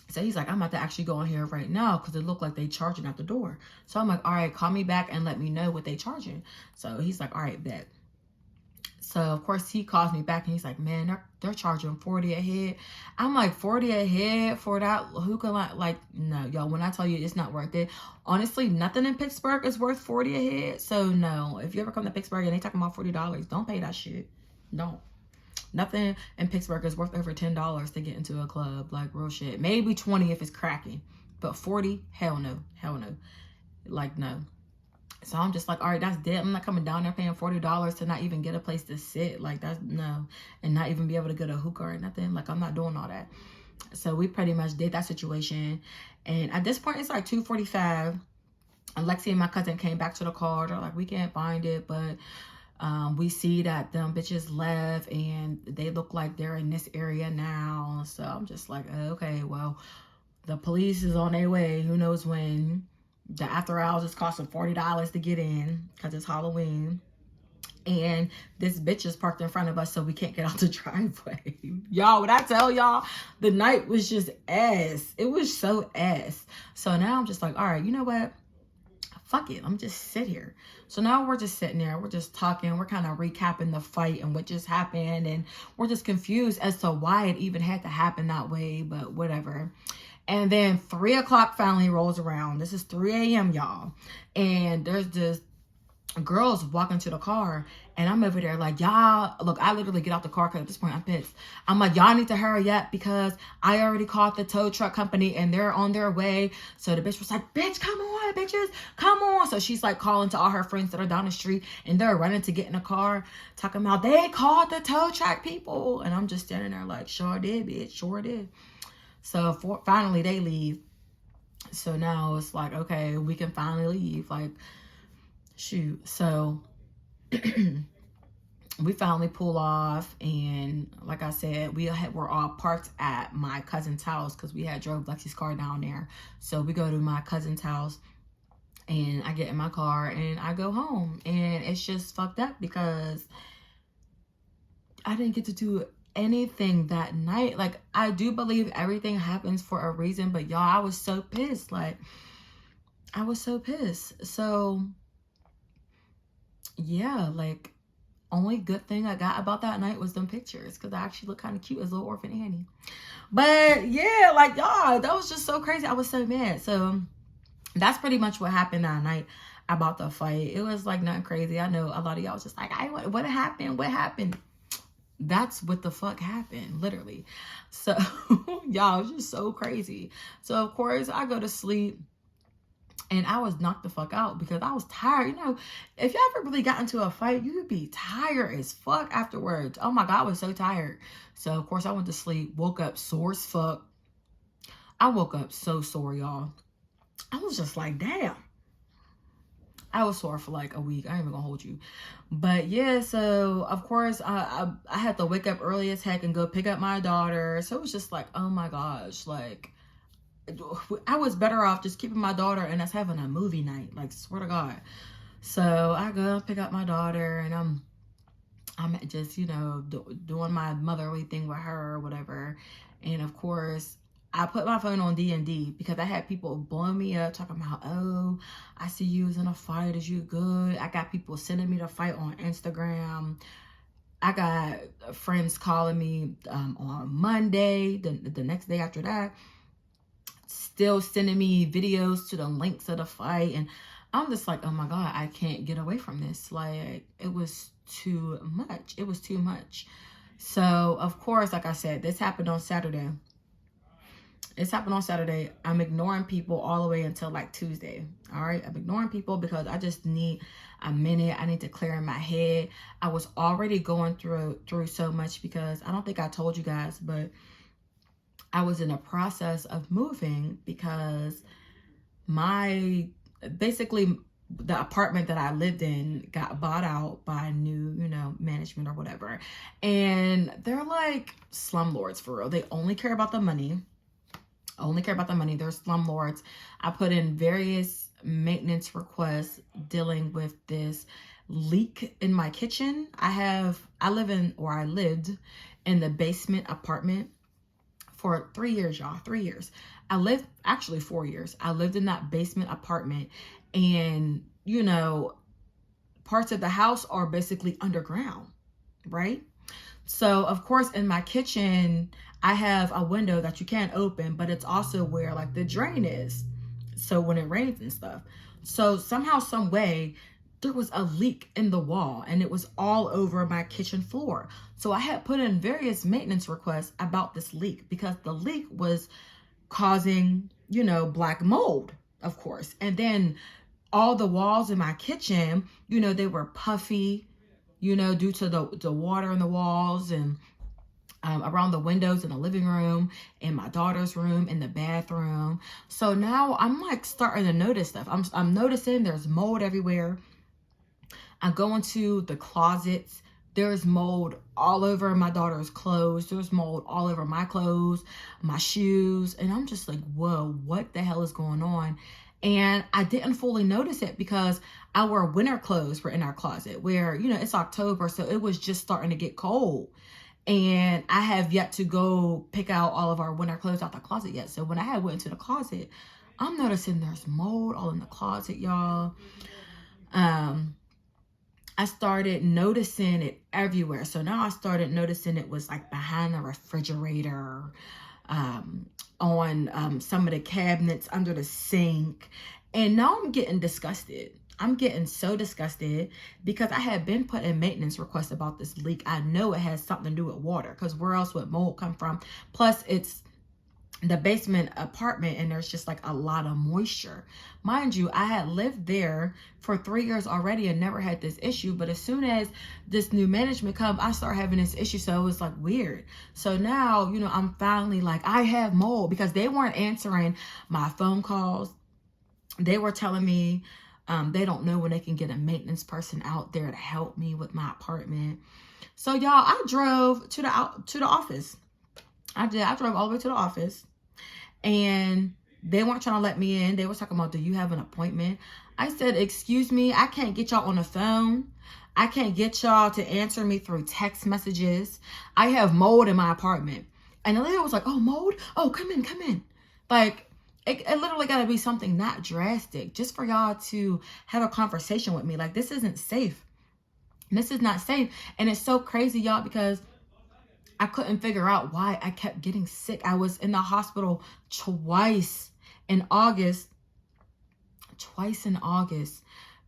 So he's like, I'm about to actually go in here right now because it looked like they charging at the door. So I'm like, all right, call me back and let me know what they charging. So he's like, all right, bet. So of course he calls me back and he's like, man, they're charging 40 a head. I'm like, 40 a head for that hookah line? Like, no, y'all, when I tell you it's not worth it. Honestly, nothing in Pittsburgh is worth 40 a head. So no, if you ever come to Pittsburgh and they talking about $40, don't pay that shit. Don't. Nothing in Pittsburgh is worth over $10 to get into a club. Like, real shit. Maybe 20 if it's cracking. But 40, hell no. Hell no. Like, no. So I'm just like, all right, that's dead. I'm not coming down there paying $40 to not even get a place to sit. Like, that's no. And not even be able to get a hookah or nothing. Like, I'm not doing all that. So we pretty much did that situation. And at this point, it's like 2:45. And Lexi and my cousin came back to the car. They're like, we can't find it. But we see that them bitches left. And they look like they're in this area now. So I'm just like, okay, well, the police is on their way. Who knows when. The after hours is costing $40 to get in because it's Halloween. And this bitch is parked in front of us so we can't get out the driveway. Y'all, when I tell y'all, the night was just ass. It was so ass. So now I'm just like, all right, you know what? Fuck it. I'm just sit here. So now we're just sitting there. We're just talking. We're kind of recapping the fight and what just happened. And we're just confused as to why it even had to happen that way. But whatever. And then 3 o'clock finally rolls around. This is 3 a.m., y'all. And there's this girls walking to the car. And I'm over there like, y'all, look, I literally get out the car because at this point I'm pissed. I'm like, y'all need to hurry up because I already called the tow truck company and they're on their way. So the bitch was like, bitch, come on, bitches, come on. So she's like calling to all her friends that are down the street and they're running to get in the car, talking about they called the tow truck people. And I'm just standing there like, sure did, bitch, sure did. So finally they leave. So now it's like, okay, we can finally leave. Like, shoot. So we finally pull off. And like I said, we're all parked at my cousin's house because we had drove Lexi's car down there. So we go to my cousin's house. And I get in my car and I go home. And it's just fucked up because I didn't get to do anything that night. Like, I do believe everything happens for a reason, but y'all, I was so pissed. Like, I was so pissed. So, yeah, like, only good thing I got about that night was them pictures, because I actually look kind of cute as little orphan Annie. But yeah, like, y'all, that was just so crazy. I was so mad. So that's pretty much what happened that night about the fight. It was like nothing crazy. I know a lot of y'all was just like, what happened? What happened? That's what the fuck happened, literally. So y'all, it's just so crazy. So of course I go to sleep and I was knocked the fuck out because I was tired. You know, if y'all ever really got into a fight, you would be tired as fuck afterwards. Oh my God, I was so tired. So of course I went to sleep, woke up sore as fuck. I woke up so sore, y'all. I was just like, damn. I was sore for like a week. I ain't even gonna hold you. But yeah, so of course I had to wake up early as heck and go pick up my daughter. So it was just like, oh my gosh, like I was better off just keeping my daughter and us having a movie night, like, swear to God. So I go pick up my daughter and I'm just, you know, doing my motherly thing with her or whatever. And of course, I put my phone on D&D because I had people blowing me up talking about, oh, I see you was in a fight. Is you good? I got people sending me the fight on Instagram. I got friends calling me on Monday, the next day after that, still sending me videos to the links of the fight. And I'm just like, oh my God, I can't get away from this. Like, it was too much. It was too much. So, of course, like I said, this happened on Saturday. I'm ignoring people all the way until like Tuesday. All right. I'm ignoring people because I just need a minute. I need to clear in my head. I was already going through so much because I don't think I told you guys, but I was in a process of moving because basically the apartment that I lived in got bought out by new, you know, management or whatever. And they're like slumlords for real. They only care about the money. They're slumlords. I put in various maintenance requests dealing with this leak in my kitchen. I lived in the basement apartment for 3 years, y'all. 3 years. Actually 4 years. I lived in that basement apartment, and, you know, parts of the house are basically underground, right? So, of course, in my kitchen, I have a window that you can't open, but it's also where like the drain is. So when it rains and stuff. So somehow, some way, there was a leak in the wall and it was all over my kitchen floor. So I had put in various maintenance requests about this leak because the leak was causing, you know, black mold, of course. And then all the walls in my kitchen, you know, they were puffy, you know, due to the water in the walls and around the windows in the living room, in my daughter's room, in the bathroom. So now I'm like starting to notice stuff. I'm noticing there's mold everywhere. I go into the closets. There's mold all over my daughter's clothes. There's mold all over my clothes, my shoes. And I'm just like, whoa, what the hell is going on? And I didn't fully notice it because our winter clothes were in our closet where, you know, it's October. So it was just starting to get cold. And I have yet to go pick out all of our winter clothes out the closet yet. So when I had went into the closet, I'm noticing there's mold all in the closet, y'all. I started noticing it everywhere. So now I started noticing it was like behind the refrigerator, on some of the cabinets under the sink. And now I'm getting disgusted. I'm getting so disgusted because I had been putting maintenance requests about this leak. I know it has something to do with water because where else would mold come from? Plus, it's the basement apartment and there's just like a lot of moisture. Mind you, I had lived there for 3 years already and never had this issue. But as soon as this new management come, I start having this issue. So it was like weird. So now, you know, I'm finally like, I have mold because they weren't answering my phone calls. They were telling me they don't know when they can get a maintenance person out there to help me with my apartment. So y'all, I drove to the office. I drove all the way to the office. And They weren't trying to let me in. They were talking about, do you have an appointment? I said, excuse me, I can't get y'all on the phone. I can't get y'all to answer me through text messages. I have mold in my apartment. And the lady was like, oh, mold? Oh, come in, come in. Like, it literally got to be something not drastic just for y'all to have a conversation with me. Like, this isn't safe. This is not safe. And it's so crazy, y'all, because I couldn't figure out why I kept getting sick. I was in the hospital twice in August.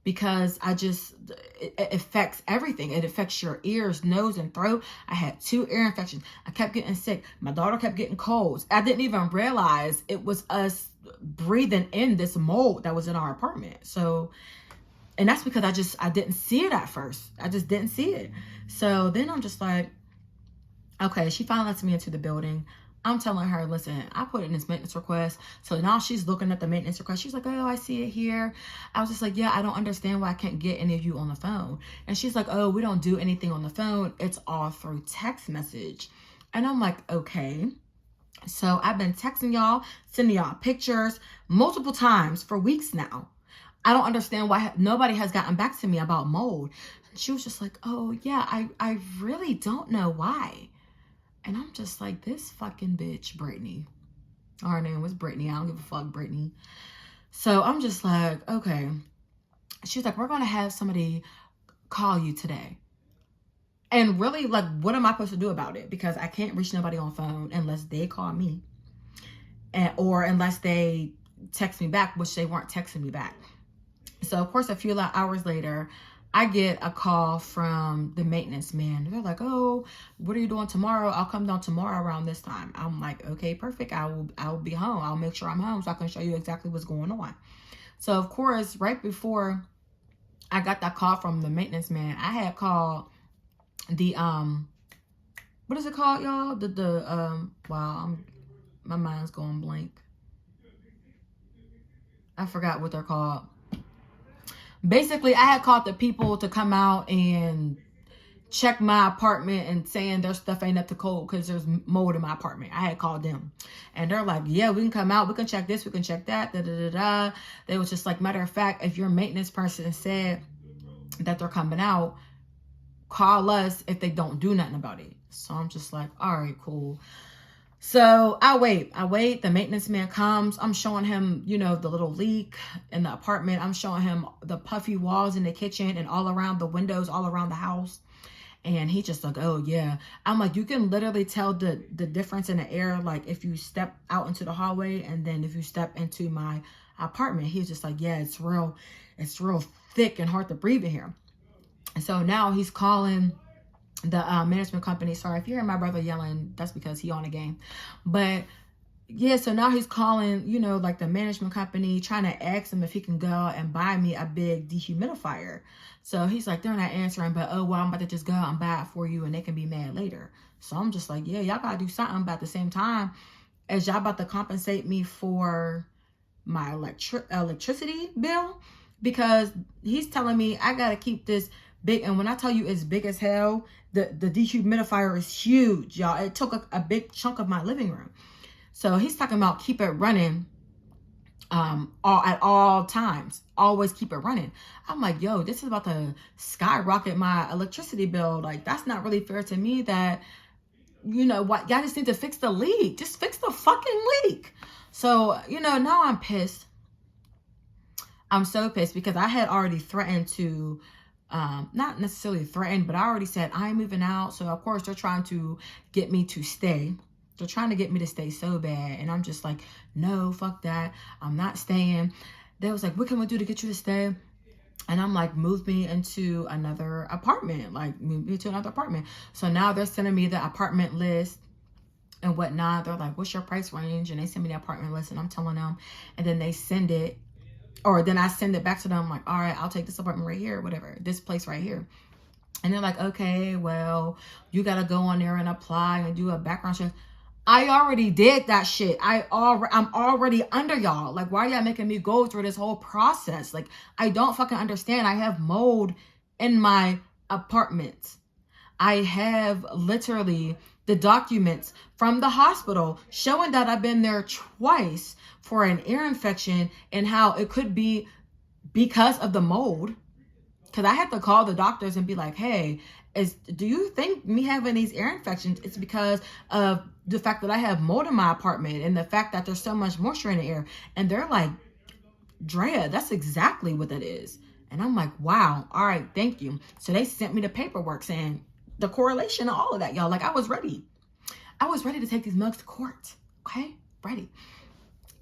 Because it affects everything. It affects your ears, nose, and throat. I had 2 ear infections. I kept getting sick. My daughter kept getting colds. I didn't even realize it was us breathing in this mold that was in our apartment. So, and that's because I didn't see it at first. I just didn't see it. So then I'm just like, okay, she finally lets me into the building. I'm telling her, listen, I put in this maintenance request. So now she's looking at the maintenance request. She's like, oh, I see it here. I was just like, yeah, I don't understand why I can't get any of you on the phone. And she's like, oh, we don't do anything on the phone. It's all through text message. And I'm like, okay. So I've been texting y'all, sending y'all pictures multiple times for weeks now. I don't understand why nobody has gotten back to me about mold. And she was just like, oh, yeah, I really don't know why. And I'm just like, this fucking bitch, Brittany. Her name was Brittany. I don't give a fuck, Brittany. So I'm just like, okay. She's like, we're going to have somebody call you today. And really, like, what am I supposed to do about it? Because I can't reach nobody on phone unless they call me. Or unless they text me back, which they weren't texting me back. So, of course, a few hours later, I get a call from the maintenance man. They're like, oh, what are you doing tomorrow? I'll come down tomorrow around this time. I'm like, okay, perfect. I will be home. I'll make sure I'm home so I can show you exactly what's going on. So, of course, right before I got that call from the maintenance man, I had called the, what is it called, y'all? Wow, my mind's going blank. I forgot what they're called. Basically, I had called the people to come out and check my apartment and saying their stuff ain't up to code because there's mold in my apartment. I had called them. And they're like, yeah, we can come out. We can check this. We can check that. They was just like, matter of fact, if your maintenance person said that they're coming out, call us if they don't do nothing about it. So I'm just like, all right, cool. So I wait. The maintenance man comes. I'm showing him, the little leak in the apartment. I'm showing him the puffy walls in the kitchen and all around the windows, all around the house. And he just like, oh, yeah. I'm like, you can literally tell the difference in the air. Like if you step out into the hallway and then if you step into my apartment, he's just like, yeah, it's real thick and hard to breathe in here. And so now he's calling the management company. Sorry, if you hear my brother yelling, that's because he on the game. But yeah, so now he's calling, like the management company, trying to ask him if he can go and buy me a big dehumidifier. So he's like, they're not answering, but oh, well, I'm about to just go out and buy it for you and they can be mad later. So I'm just like, yeah, y'all gotta do something. But at the same time, as y'all about to compensate me for my electricity bill, because he's telling me I gotta keep this big. And when I tell you it's big as hell, the dehumidifier is huge, y'all. It took a big chunk of my living room. So he's talking about keep it running at all times. Always keep it running. I'm like, yo, this is about to skyrocket my electricity bill. Like, that's not really fair to me that, what, y'all just need to fix the leak. Just fix the fucking leak. So, now I'm pissed. I'm so pissed because I had already threatened to, not necessarily threatened, but I already said I'm moving out. So of course they're trying to get me to stay. They're trying to get me to stay so bad. And I'm just like, no, fuck that. I'm not staying. They was like, what can we do to get you to stay? And I'm like, move me into another apartment. So now they're sending me the apartment list and whatnot. They're like, what's your price range? And they send me the apartment list and I'm telling them. And then they send it. Or then I send it back to them. I'm like, all right, I'll take this apartment right here, whatever, this place right here. And they're like, okay, well, you got to go on there and apply and do a background check. I already did that shit. I'm already under y'all. Like, why are y'all making me go through this whole process? Like, I don't fucking understand. I have mold in my apartment. I have literally the documents from the hospital showing that I've been there twice for an ear infection and how it could be because of the mold. Because I had to call the doctors and be like, hey, do you think me having these ear infections, it's because of the fact that I have mold in my apartment and the fact that there's so much moisture in the air? And they're like, Drea, that's exactly what it is. And I'm like, wow, all right, thank you. So they sent me the paperwork saying the correlation and all of that, y'all. Like, I was ready. I was ready to take these mugs to court. Okay, ready.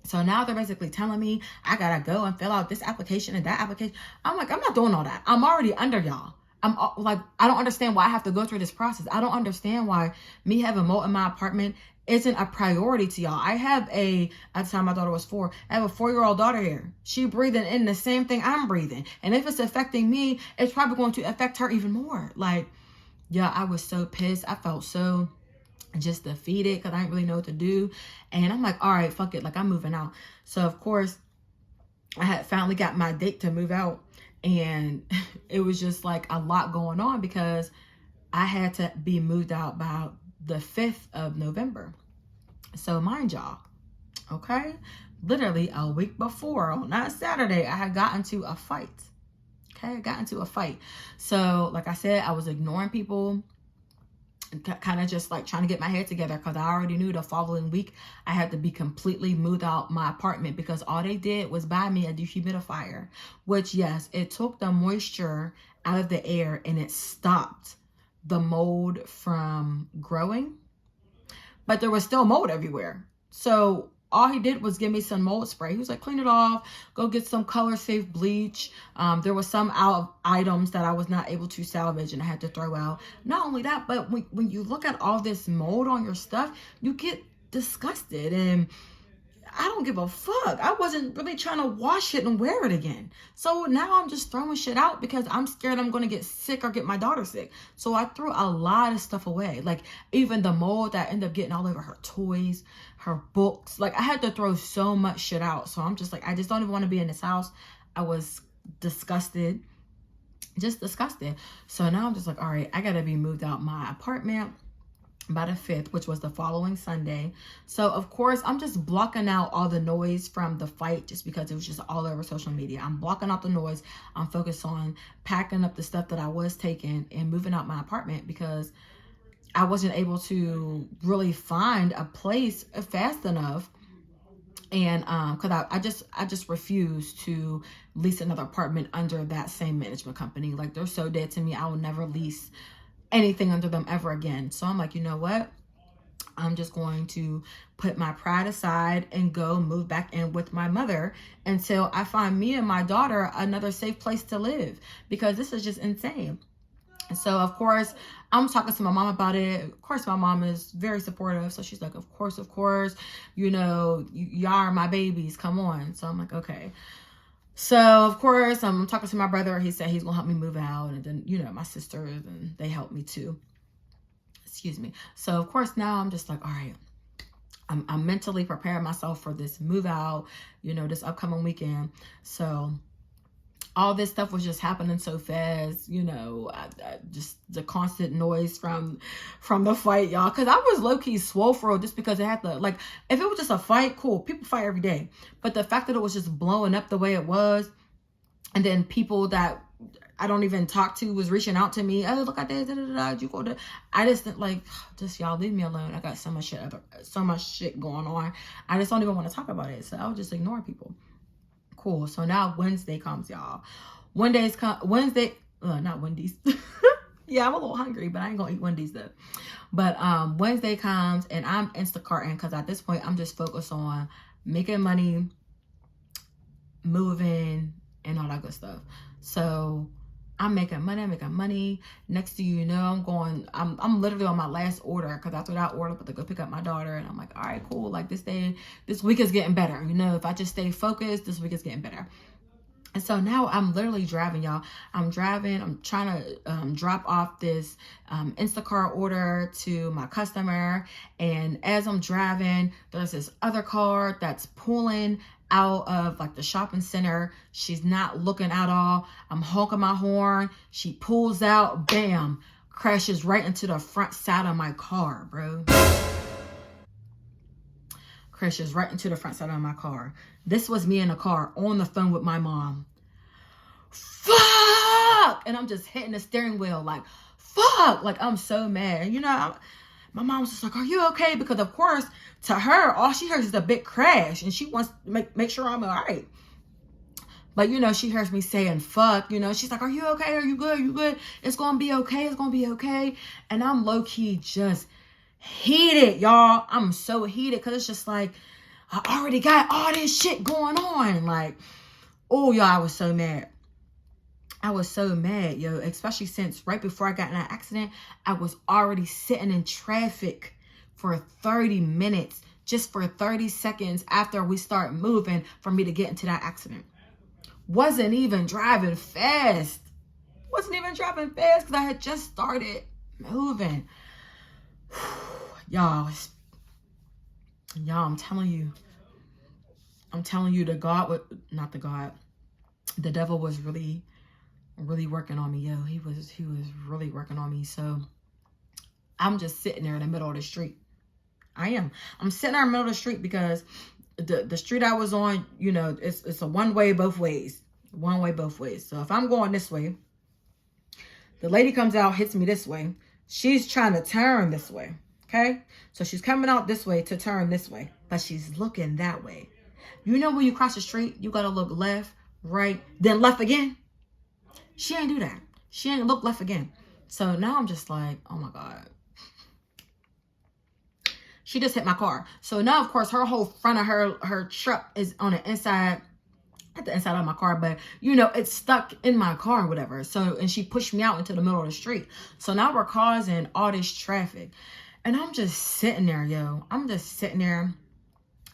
So now they're basically telling me I gotta go and fill out this application and that application. I'm like, I'm not doing all that. I'm already under y'all. I'm like, I don't understand why I have to go through this process. I don't understand why me having mold in my apartment isn't a priority to y'all. I have at the time my daughter was 4, I have a 4-year-old daughter here. She breathing in the same thing I'm breathing. And if it's affecting me, it's probably going to affect her even more. Like, yeah, I was so pissed. I felt so just defeated because I didn't really know what to do. And I'm like, all right, fuck it. Like, I'm moving out. So, of course, I had finally got my date to move out. And it was just like a lot going on because I had to be moved out by the 5th of November. So mind y'all, okay, literally a week before, on that Saturday, I had gotten into a fight. Okay, I got into a fight. So like I said, I was ignoring people, kind of just like trying to get my head together because I already knew the following week I had to be completely moved out my apartment because all they did was buy me a dehumidifier, which, yes, it took the moisture out of the air and it stopped the mold from growing, but there was still mold everywhere. So all he did was give me some mold spray. He was like, clean it off, go get some color safe bleach. There was some items that I was not able to salvage and I had to throw out. Not only that, but when you look at all this mold on your stuff, you get disgusted. And I don't give a fuck. I wasn't really trying to wash it and wear it again. So now I'm just throwing shit out because I'm scared I'm going to get sick or get my daughter sick. So I threw a lot of stuff away. Like even the mold that ended up getting all over her toys, her books. Like I had to throw so much shit out. So I'm just like, I just don't even want to be in this house. I was disgusted. Just disgusted. So now I'm just like, all right, I got to be moved out my apartment by the 5th, which was the following Sunday. So of course I'm just blocking out all the noise from the fight just because it was just all over social media. I'm blocking out the noise. I'm focused on packing up the stuff that I was taking and moving out my apartment because I wasn't able to really find a place fast enough. And because I just refuse to lease another apartment under that same management company. Like they're so dead to me. I will never lease anything under them ever again. So I'm like, you know what? I'm just going to put my pride aside and go move back in with my mother until I find me and my daughter another safe place to live because this is just insane. So of course I'm talking to my mom about it. Of course my mom is very supportive. So she's like, of course, you know, y'all are my babies. Come on. So I'm like, okay. So, of course, I'm talking to my brother. He said he's going to help me move out. And then, you know, my sisters, and they helped me too. Excuse me. So, of course, now I'm just like, all right, I'm mentally preparing myself for this move out, you know, this upcoming weekend. So, all this stuff was just happening so fast, you know, just the constant noise from the fight, y'all. Because I was low-key swole for just because it had to, like, if it was just a fight, cool. People fight every day. But the fact that it was just blowing up the way it was, and then people that I don't even talk to was reaching out to me. Oh, look at this. You go to. I just didn't like, just y'all leave me alone. I got so much shit going on. I just don't even want to talk about it. So I was just ignoring people. Cool. So now Wednesday comes, y'all. Wednesday, not Wendy's. Yeah, I'm a little hungry, but I ain't gonna eat Wendy's though. But Wednesday comes and I'm Instacarting because at this point I'm just focused on making money, moving, and all that good stuff. So I'm making money. Next thing you know, I'm literally on my last order because after that order, I'm about to go pick up my daughter. And I'm like, all right, cool. Like this week is getting better. You know, if I just stay focused, this week is getting better. And so now I'm literally driving, y'all. I'm driving. I'm trying to drop off this Instacart order to my customer. And as I'm driving, there's this other car that's pulling out of like the shopping center. She's not looking at all. I'm honking my horn. She pulls out, bam, crashes right into the front side of my car, bro. Crashes right into the front side of my car. This was me in the car on the phone with my mom. Fuck! And I'm just hitting the steering wheel like, fuck! Like, I'm so mad. You know, my mom was just like, are you okay? Because, of course, to her, all she hears is a big crash. And she wants to make sure I'm all right. But, you know, she hears me saying, fuck, you know. She's like, are you okay? Are you good? Are you good? It's going to be okay. It's going to be okay. And I'm low-key just heated, y'all. I'm so heated because it's just like, I already got all this shit going on. Like, oh, y'all, I was so mad. I was so mad, yo, especially since right before I got in that accident, I was already sitting in traffic for 30 minutes, just for 30 seconds after we start moving for me to get into that accident. Wasn't even driving fast. Wasn't even driving fast because I had just started moving. Y'all, I'm telling you, the devil was really working on me, yo. He was really working on me. So I'm just sitting there in the middle of the street. I'm sitting there in the middle of the street because the street I was on, you know, it's a one way both ways. One way both ways. So if I'm going this way, the lady comes out, hits me this way. She's trying to turn this way. Okay? So she's coming out this way to turn this way, but she's looking that way. You know, when you cross the street, you got to look left, right, then left again. She ain't do that. She ain't look left again. So now I'm just like, oh my God. She just hit my car. So now, of course, her whole front of her truck is on the inside, at the inside of my car, but you know, it's stuck in my car or whatever. So, and she pushed me out into the middle of the street. So now we're causing all this traffic. And I'm just sitting there, yo. I'm just sitting there.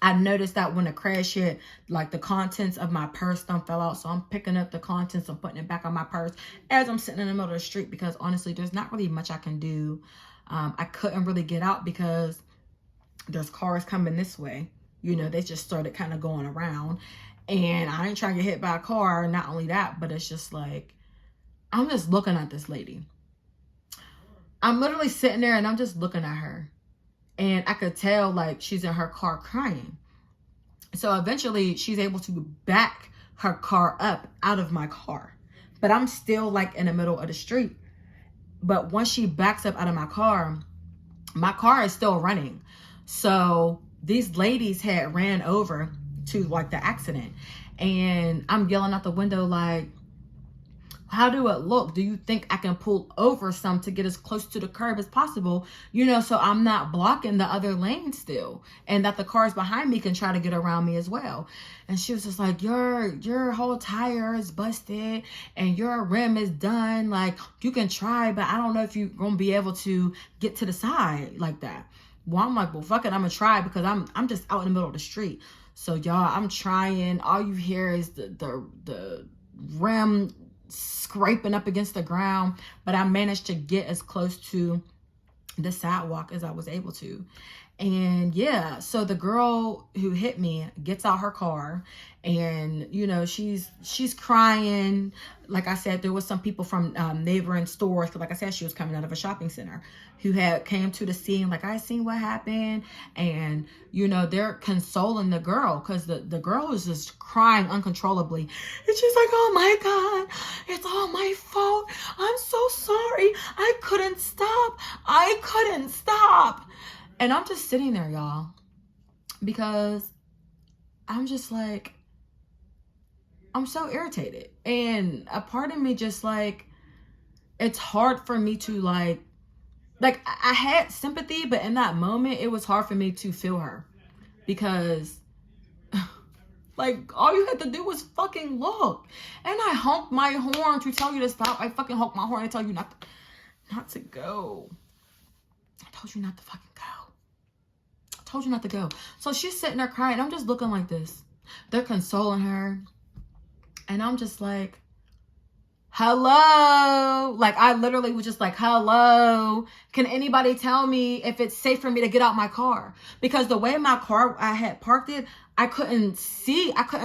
I noticed that when the crash hit, like the contents of my purse fell out. So I'm picking up the contents and putting it back on my purse as I'm sitting in the middle of the street because honestly, there's not really much I can do. I couldn't really get out because there's cars coming this way. You know, they just started kind of going around. And I ain't trying to get hit by a car. Not only that, but it's just like, I'm just looking at this lady. I'm literally sitting there and I'm just looking at her. And I could tell like she's in her car crying. So eventually she's able to back her car up out of my car. But I'm still like in the middle of the street. But once she backs up out of my car is still running. So these ladies had ran over to like the accident. And I'm yelling out the window like, how do it look? Do you think I can pull over some to get as close to the curb as possible? You know, so I'm not blocking the other lane still. And that the cars behind me can try to get around me as well. And she was just like, your whole tire is busted and your rim is done. Like, you can try, but I don't know if you're going to be able to get to the side like that. Well, I'm like, well, fuck it. I'm going to try because I'm just out in the middle of the street. So y'all, I'm trying. All you hear is the rim scraping up against the ground, but I managed to get as close to the sidewalk as I was able to. And yeah, so the girl who hit me gets out her car and, you know, she's crying. Like I said, there was some people from neighboring stores. Like I said, she was coming out of a shopping center who came to the scene. Like, I seen what happened. And, you know, they're consoling the girl because the girl is just crying uncontrollably. And she's like, oh my God, it's all my fault. I'm so sorry. I couldn't stop. And I'm just sitting there, y'all, because I'm just like, I'm so irritated. And a part of me just like, it's hard for me to like I had sympathy, but in that moment, it was hard for me to feel her because like all you had to do was fucking look. And I honked my horn to tell you to stop. I fucking honked my horn to tell you not to go. I told you not to fucking go. Told you not to go. So she's sitting there crying. I'm just looking like this. They're consoling her. And I'm just like, hello. Like, I literally was just like, hello, can anybody tell me if it's safe for me to get out my car? Because the way my car, I had parked it, I couldn't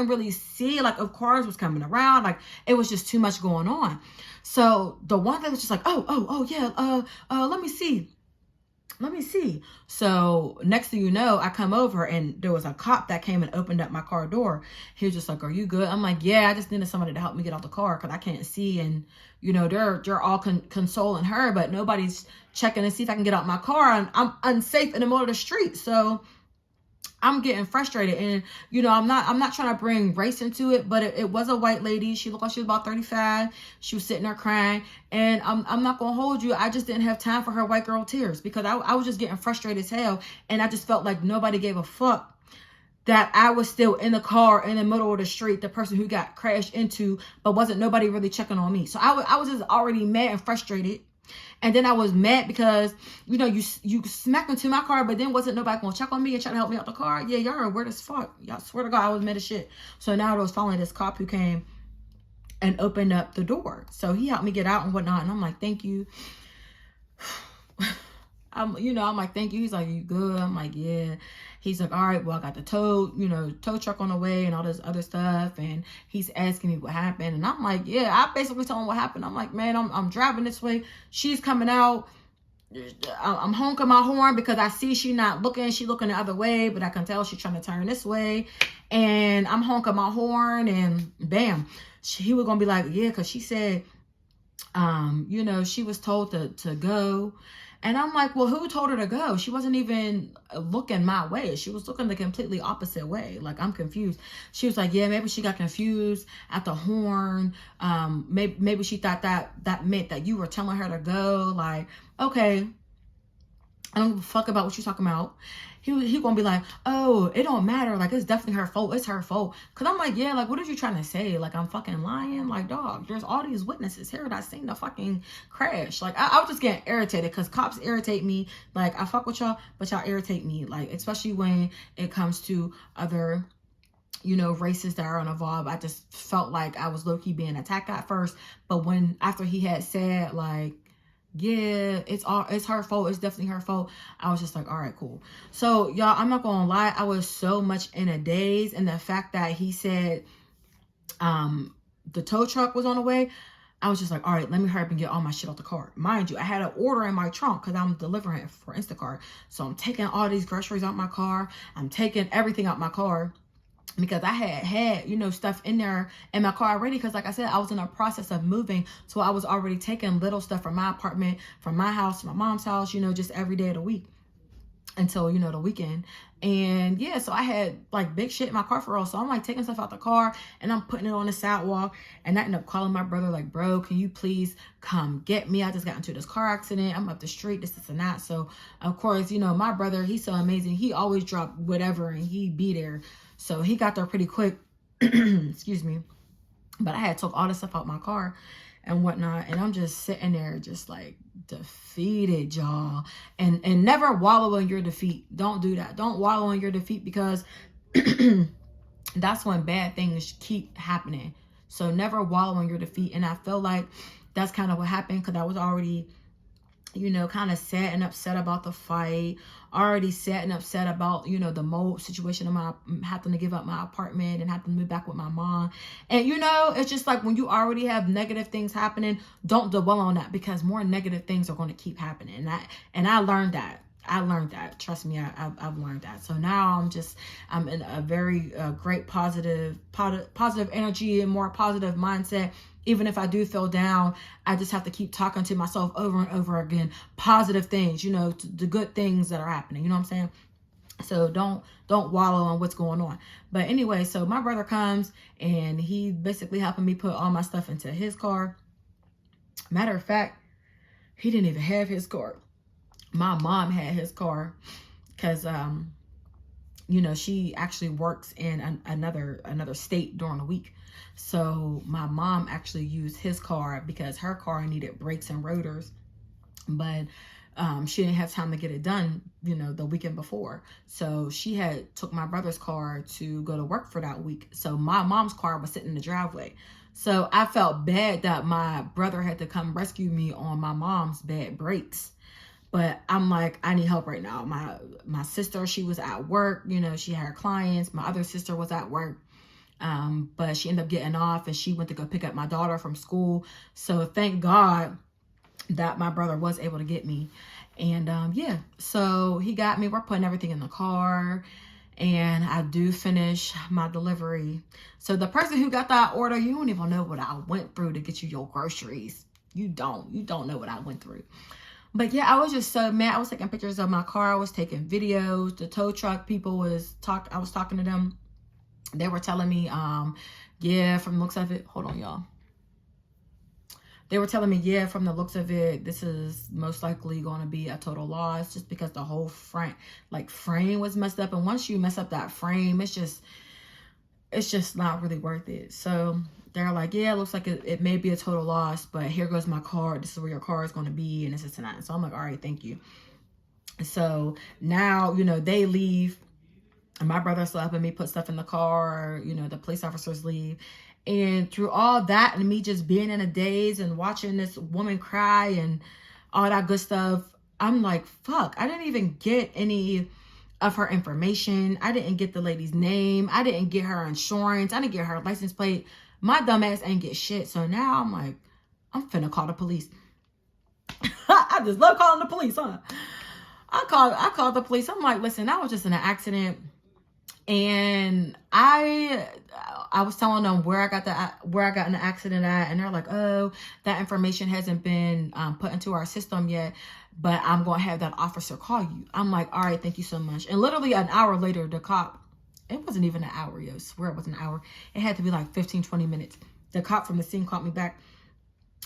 really see like if cars was coming around. Like, it was just too much going on. So the one thing was just like, oh yeah, let me see. So next thing you know, I come over and there was a cop that came and opened up my car door. He was just like, are you good? I'm like, yeah, I just needed somebody to help me get out the car because I can't see. And, you know, they're all consoling her, but nobody's checking to see if I can get out my car. And I'm unsafe in the middle of the street. So I'm getting frustrated. And, you know, I'm not trying to bring race into it, but it was a white lady. She looked like she was about 35. She was sitting there crying. And I'm not going to hold you. I just didn't have time for her white girl tears because I was just getting frustrated as hell. And I just felt like nobody gave a fuck that I was still in the car in the middle of the street, the person who got crashed into, but wasn't nobody really checking on me. So I was just already mad and frustrated. And then I was mad because, you know, you smacked into my car, but then wasn't nobody going to check on me and try to help me out the car. Yeah, y'all are weird as fuck. Y'all swear to God, I was mad as shit. So now I was following this cop who came and opened up the door. So he helped me get out and whatnot. And I'm like, thank you. I'm like, thank you. He's like, you good? I'm like, yeah. He's like, all right, well, I got the tow truck on the way and all this other stuff. And he's asking me what happened. And I'm like, yeah, I basically told him what happened. I'm like, man, I'm driving this way. She's coming out. I'm honking my horn because I see she not looking. She looking the other way, but I can tell she's trying to turn this way. And I'm honking my horn and bam. He was going to be like, yeah, because she said, you know, she was told to go. And I'm like, well, who told her to go? She wasn't even looking my way. She was looking the completely opposite way. Like, I'm confused. She was like, yeah, maybe she got confused at the horn. Maybe she thought that meant that you were telling her to go. Like, okay, I don't give a fuck about what you're talking about. He gonna be like, oh, it don't matter. Like, it's definitely her fault. It's her fault. Cause I'm like, yeah, like, what are you trying to say? Like, I'm fucking lying? Like, dog, there's all these witnesses here that seen the fucking crash. Like, I was just getting irritated because cops irritate me. Like, I fuck with y'all, but y'all irritate me. Like, especially when it comes to other, you know, races that are involved. I just felt like I was low-key being attacked at first. But after he had said, like, yeah, it's her fault, it's definitely her fault, I was just like, all right, cool. So y'all, I'm not gonna lie, I was so much in a daze. And the fact that he said the tow truck was on the way, I was just like, all right, let me hurry up and get all my shit out the car. Mind you, I had an order in my trunk because I'm delivering it for Instacart. So I'm taking all these groceries out my car. I'm taking everything out my car because I had, you know, stuff in there in my car already. Because like I said, I was in a process of moving. So I was already taking little stuff from my apartment, from my house, my mom's house, you know, just every day of the week until, you know, the weekend. And yeah, so I had like big shit in my car for real. So I'm like taking stuff out the car and I'm putting it on the sidewalk. And I ended up calling my brother like, bro, can you please come get me? I just got into this car accident. I'm up the street, this and that. So of course, you know, my brother, he's so amazing. He always dropped whatever and he'd be there. So he got there pretty quick. Excuse me. But I had took all this stuff out my car and whatnot. And I'm just sitting there just like defeated, y'all. And never wallow in your defeat. Don't do that. Don't wallow in your defeat because that's when bad things keep happening. So never wallow in your defeat. And I feel like that's kind of what happened because I was already, you know, kind of sad and upset about the fight. Already sad and upset about, you know, the mold situation of my having to give up my apartment and having to move back with my mom. And, you know, it's just like when you already have negative things happening, don't dwell on that because more negative things are going to keep happening. And I learned that. I learned that. Trust me, I've learned that. So now I'm in a very great positive energy and more positive mindset. Even if I do feel down, I just have to keep talking to myself over and over again. Positive things, you know, the good things that are happening. You know what I'm saying? So don't wallow on what's going on. But anyway, so my brother comes and he basically helping me put all my stuff into his car. Matter of fact, he didn't even have his car. My mom had his car because, you know, she actually works in another state during the week. So my mom actually used his car because her car needed brakes and rotors. But She didn't have time to get it done, you know, the weekend before. So she had took my brother's car to go to work for that week. So my mom's car was sitting in the driveway. So I felt bad that my brother had to come rescue me on my mom's bad brakes. But I'm like, I need help right now. My sister, she was at work, you know, she had her clients. My other sister was at work. But she ended up getting off and she went to go pick up my daughter from school. So thank God that my brother was able to get me. And yeah, so he got me. We're putting everything in the car. And I do finish my delivery. So the person who got that order, you don't even know what I went through to get you your groceries. You don't know what I went through. But yeah, I was just so mad. I was taking pictures of my car. I was taking videos. The tow truck people I was talking to them. They were telling me, yeah, from the looks of it, hold on, y'all. They were telling me, yeah, from the looks of it, this is most likely going to be a total loss just because the whole frame was messed up. And once you mess up that frame, it's just not really worth it. So they're like, yeah, it looks like it may be a total loss, but here goes my car. This is where your car is going to be, and this is tonight. So I'm like, all right, thank you. So now, you know, they leave. And my brother's still helping me put stuff in the car. You know, the police officers leave. And through all that and me just being in a daze and watching this woman cry and all that good stuff, I'm like, fuck, I didn't even get any of her information. I didn't get the lady's name. I didn't get her insurance. I didn't get her license plate. My dumb ass ain't get shit. So now I'm like, I'm finna call the police. I just love calling the police, huh? I called the police. I'm like, listen, I was just in an accident. And I was telling them where I got in the accident at, and they're like, oh, that information hasn't been put into our system yet, but I'm going to have that officer call you. I'm like, all right, thank you so much. And literally an hour later, the cop, it wasn't even an hour, yo, I swear it was an hour. It had to be like 15, 20 minutes. The cop from the scene called me back.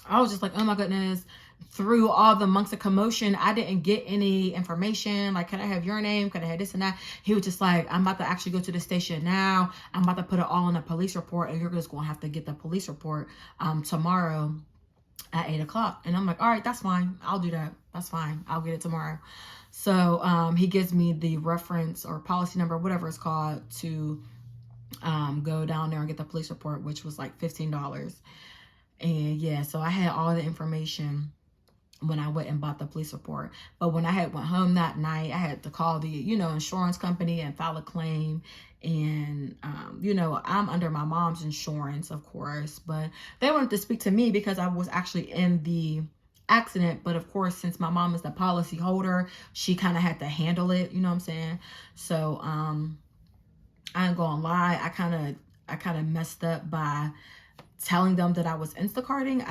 I was just like, oh my goodness. Through all the amongst the commotion, I didn't get any information. Like, can I have your name? Can I have this and that? He was just like, I'm about to actually go to the station now. I'm about to put it all in a police report, and you're just going to have to get the police report tomorrow at 8 o'clock. And I'm like, all right, that's fine. I'll do that. That's fine. I'll get it tomorrow. So he gives me the reference or policy number, whatever it's called, to go down there and get the police report, which was like $15. And yeah, so I had all the information when I went and bought the police report. But when I went home that night, I had to call the, you know, insurance company and file a claim. And, you know, I'm under my mom's insurance, of course, but they wanted to speak to me because I was actually in the accident. But of course, since my mom is the policy holder, she kind of had to handle it. You know what I'm saying? So, I ain't gonna lie. I kind of messed up by telling them that I was Instacarting.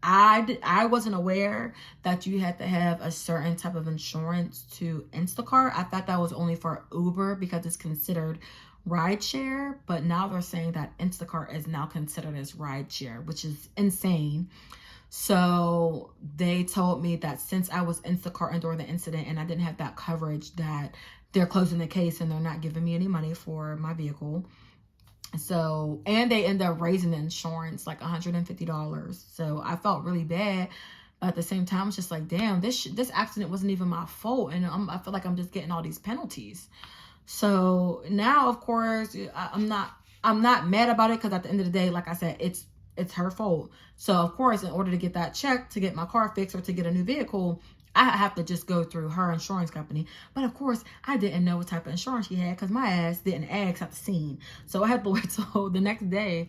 I wasn't aware that you had to have a certain type of insurance to Instacart. I thought that was only for Uber because it's considered rideshare, but now they're saying that Instacart is now considered as rideshare, which is insane. So they told me that since I was Instacarting during the incident and I didn't have that coverage, that they're closing the case and they're not giving me any money for my vehicle. So, and they ended up raising the insurance like $150. So I felt really bad. But at the same time, it's just like, damn, this accident wasn't even my fault. And I feel like I'm just getting all these penalties. So now, of course, I'm not mad about it because at the end of the day, like I said, it's her fault. So of course, in order to get that check, to get my car fixed or to get a new vehicle, I have to just go through her insurance company. But of course, I didn't know what type of insurance she had because my ass didn't ask at the scene. So I had to wait till the next day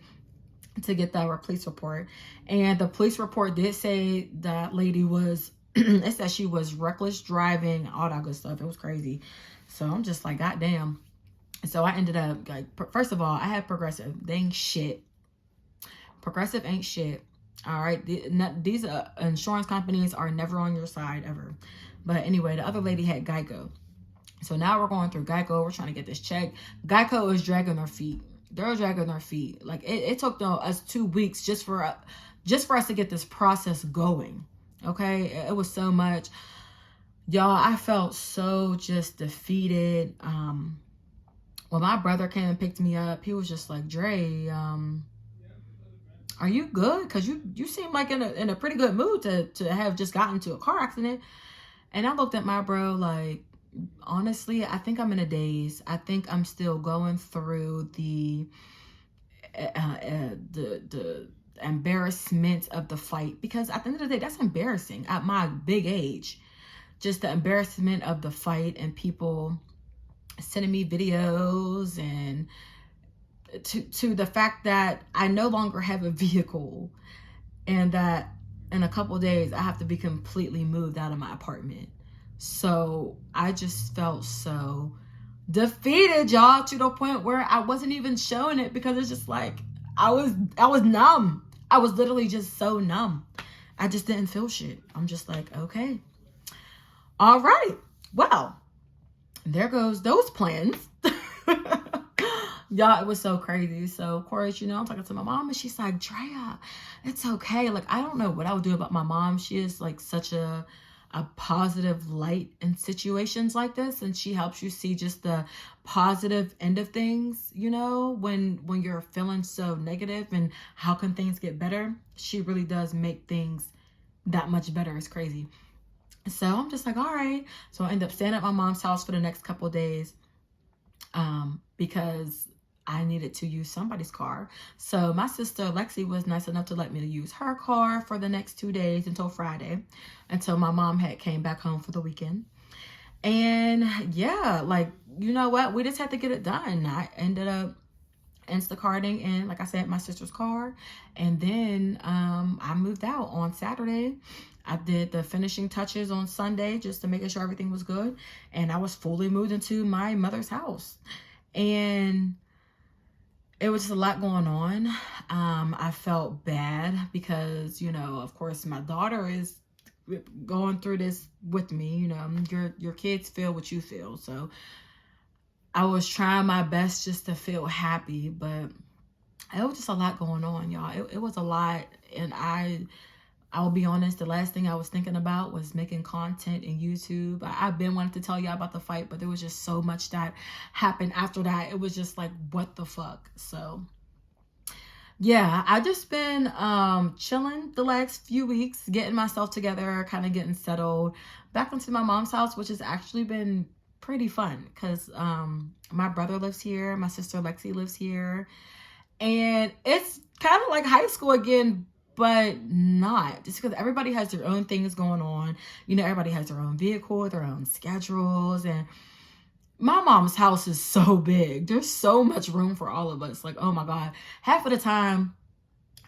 to get that police report. And the police report did say that lady was, it said she was reckless driving, all that good stuff. It was crazy. So I'm just like, goddamn. So I ended up, like, first of all, I had Progressive. They ain't shit. Progressive ain't shit. All right, these insurance companies are never on your side ever. But anyway, the other lady had Geico. So now we're going through Geico. We're trying to get this check. Geico is dragging their feet. They're dragging their feet. Like it took us 2 weeks just for us to get this process going. Okay, it was so much. Y'all, I felt so just defeated. When my brother came and picked me up, he was just like, Dre, are you good? Because you seem like in a pretty good mood to have just gotten into a car accident. And I looked at my bro like, honestly, I think I'm in a daze. I think I'm still going through the embarrassment of the fight, because at the end of the day, that's embarrassing at my big age. Just the embarrassment of the fight and people sending me videos, and to the fact that I no longer have a vehicle, and that in a couple of days I have to be completely moved out of my apartment. So I just felt so defeated, y'all, to the point where I wasn't even showing it, because it's just like I was numb. I was literally just so numb. I just didn't feel shit. I'm just like, okay, all right, well, there goes those plans. Y'all, it was so crazy. So of course, you know, I'm talking to my mom, and she's like, Drea, it's okay. Like, I don't know what I would do about my mom. She is like such a positive light in situations like this, and she helps you see just the positive end of things, you know, when you're feeling so negative and how can things get better. She really does make things that much better. It's crazy. So I'm just like, all right. So I end up staying at my mom's house for the next couple of days, because I needed to use somebody's car. So my sister Lexi was nice enough to let me to use her car for the next 2 days until Friday, until my mom had came back home for the weekend. And yeah, like, you know what? We just had to get it done. I ended up Instacarting in, like I said, my sister's car. And then I moved out on Saturday. I did the finishing touches on Sunday just to make sure everything was good. And I was fully moved into my mother's house. And it was just a lot going on. I felt bad because, you know, of course, my daughter is going through this with me. You know, your kids feel what you feel. So I was trying my best just to feel happy, but it was just a lot going on, y'all. It was a lot. And I'll be honest, the last thing I was thinking about was making content in YouTube. I've been wanting to tell y'all about the fight, but there was just so much that happened after that. It was just like, what the fuck? So yeah, I just been chilling the last few weeks, getting myself together, kind of getting settled back into my mom's house, which has actually been pretty fun because my brother lives here, my sister Lexi lives here, and it's kind of like high school again, but not, just because everybody has their own things going on. You know, everybody has their own vehicle, their own schedules, and my mom's house is so big. There's so much room for all of us. Like, oh my God, half of the time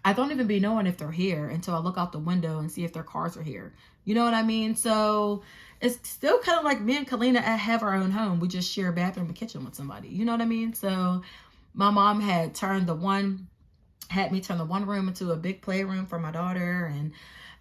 I don't even be knowing if they're here until I look out the window and see if their cars are here. You know what I mean? So it's still kind of like me and Kalina have our own home. We just share a bathroom and kitchen with somebody. You know what I mean? So my mom had me turn the one room into a big playroom for my daughter, and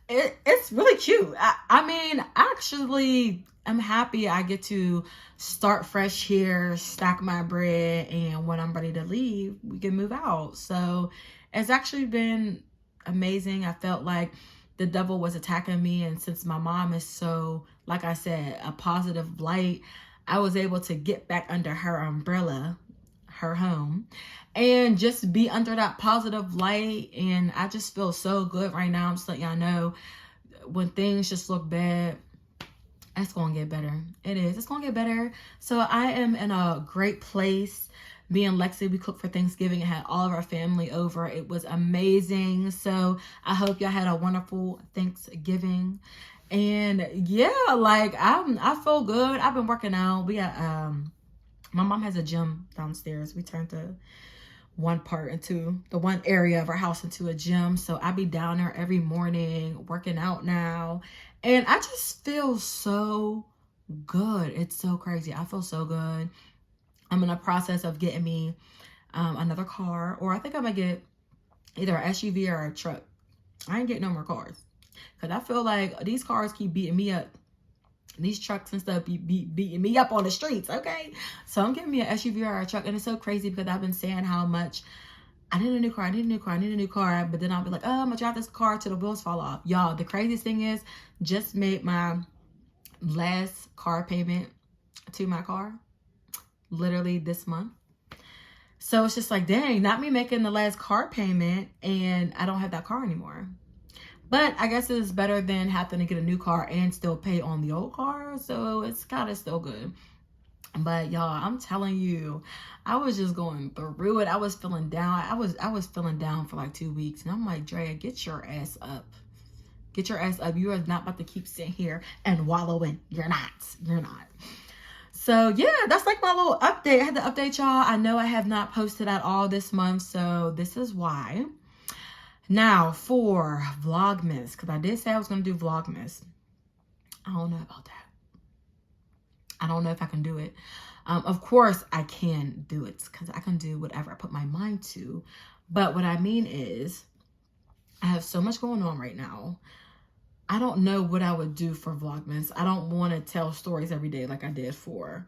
it's really cute. I mean, actually, I'm happy I get to start fresh here, stack my bread, and when I'm ready to leave, we can move out. So it's actually been amazing. I felt like the devil was attacking me, and since my mom is so, like I said, a positive light, I was able to get back under her umbrella, her home, and just be under that positive light. And I just feel so good right now. I'm just letting y'all know, when things just look bad, it's gonna get better. It is. It's gonna get better. So I am in a great place. Me and Lexi, we cooked for Thanksgiving and had all of our family over. It was amazing. So I hope y'all had a wonderful Thanksgiving. And yeah, like I feel good. I've been working out. We got my mom has a gym downstairs. We turned the one area of our house into a gym. So I be down there every morning working out now. And I just feel so good. It's so crazy. I feel so good. I'm in the process of getting me another car, or I think I'm gonna get either an SUV or a truck. I ain't getting no more cars because I feel like these cars keep beating me up. These trucks and stuff be beating me up on the streets, okay? So I'm getting me an SUV or a truck, and it's so crazy because I've been saying how much I need a new car, I need a new car, I need a new car, but then I'll be like, oh, I'm gonna drive this car till the wheels fall off. Y'all, the craziest thing is, just made my last car payment to my car, literally this month. So it's just like, dang, not me making the last car payment, and I don't have that car anymore. But I guess it's better than having to get a new car and still pay on the old car. So it's kind of still good. But y'all, I'm telling you, I was just going through it. I was feeling down. I was feeling down for like 2 weeks. And I'm like, Drea, get your ass up. Get your ass up. You are not about to keep sitting here and wallowing. You're not. You're not. So yeah, that's like my little update. I had to update y'all. I know I have not posted at all this month, so this is why. Now for Vlogmas, because I did say I was going to do Vlogmas. I don't know about that. I don't know if I can do it. Of course I can do it because I can do whatever I put my mind to. But what I mean is I have so much going on right now. I don't know what I would do for Vlogmas. I don't want to tell stories every day like I did for,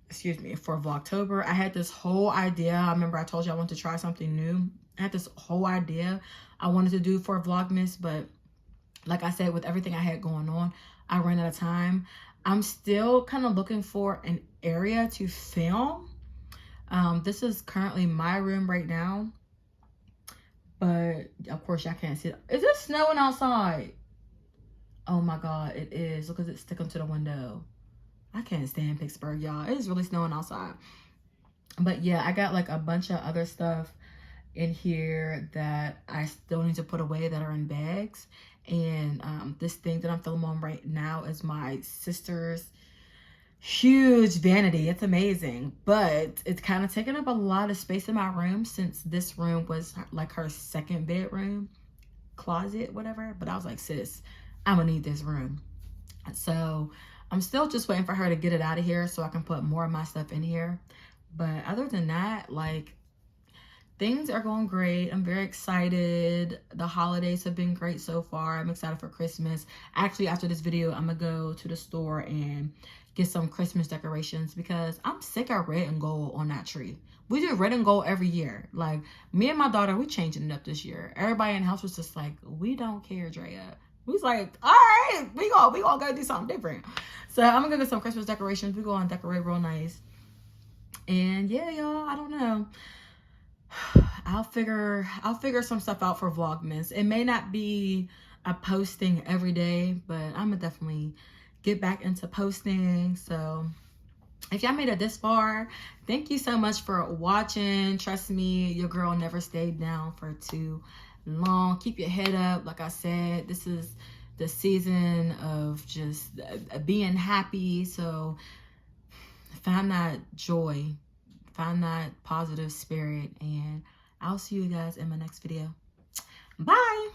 for Vlogtober. I had this whole idea. I remember I told you I wanted to try something new. I had this whole idea I wanted to do for Vlogmas, but like I said, with everything I had going on, I ran out of time. I'm still kind of looking for an area to film. This is currently my room right now. But, of course, y'all can't see it. Is it snowing outside? Oh, my God, it is. Look at it sticking to the window. I can't stand Pittsburgh, y'all. It is really snowing outside. But, yeah, I got, like, a bunch of other stuff in here that I still need to put away that are in bags. And this thing that I'm filming on right now is my sister's huge vanity. It's amazing, but it's kind of taking up a lot of space in my room since this room was like her second bedroom, closet, whatever. But I was like, sis, I'm gonna need this room. So I'm still just waiting for her to get it out of here so I can put more of my stuff in here. But other than that, like, things are going great. I'm very excited. The holidays have been great so far. I'm excited for Christmas. Actually, after this video, I'm gonna go to the store and get some Christmas decorations because I'm sick of red and gold on that tree. We do red and gold every year. Like, me and my daughter, we changing it up this year. Everybody in the house was just like, we don't care, Drea. We was like, all right, we gonna go do something different. So I'm gonna go get some Christmas decorations. We go and decorate real nice. And yeah, y'all, I don't know. I'll figure some stuff out for Vlogmas. It may not be a posting every day, but I'm gonna definitely get back into posting. So if y'all made it this far, thank you so much for watching. Trust me, your girl never stayed down for too long. Keep your head up. Like I said, this is the season of just being happy. So find that joy, find that positive spirit, and I'll see you guys in my next video. Bye.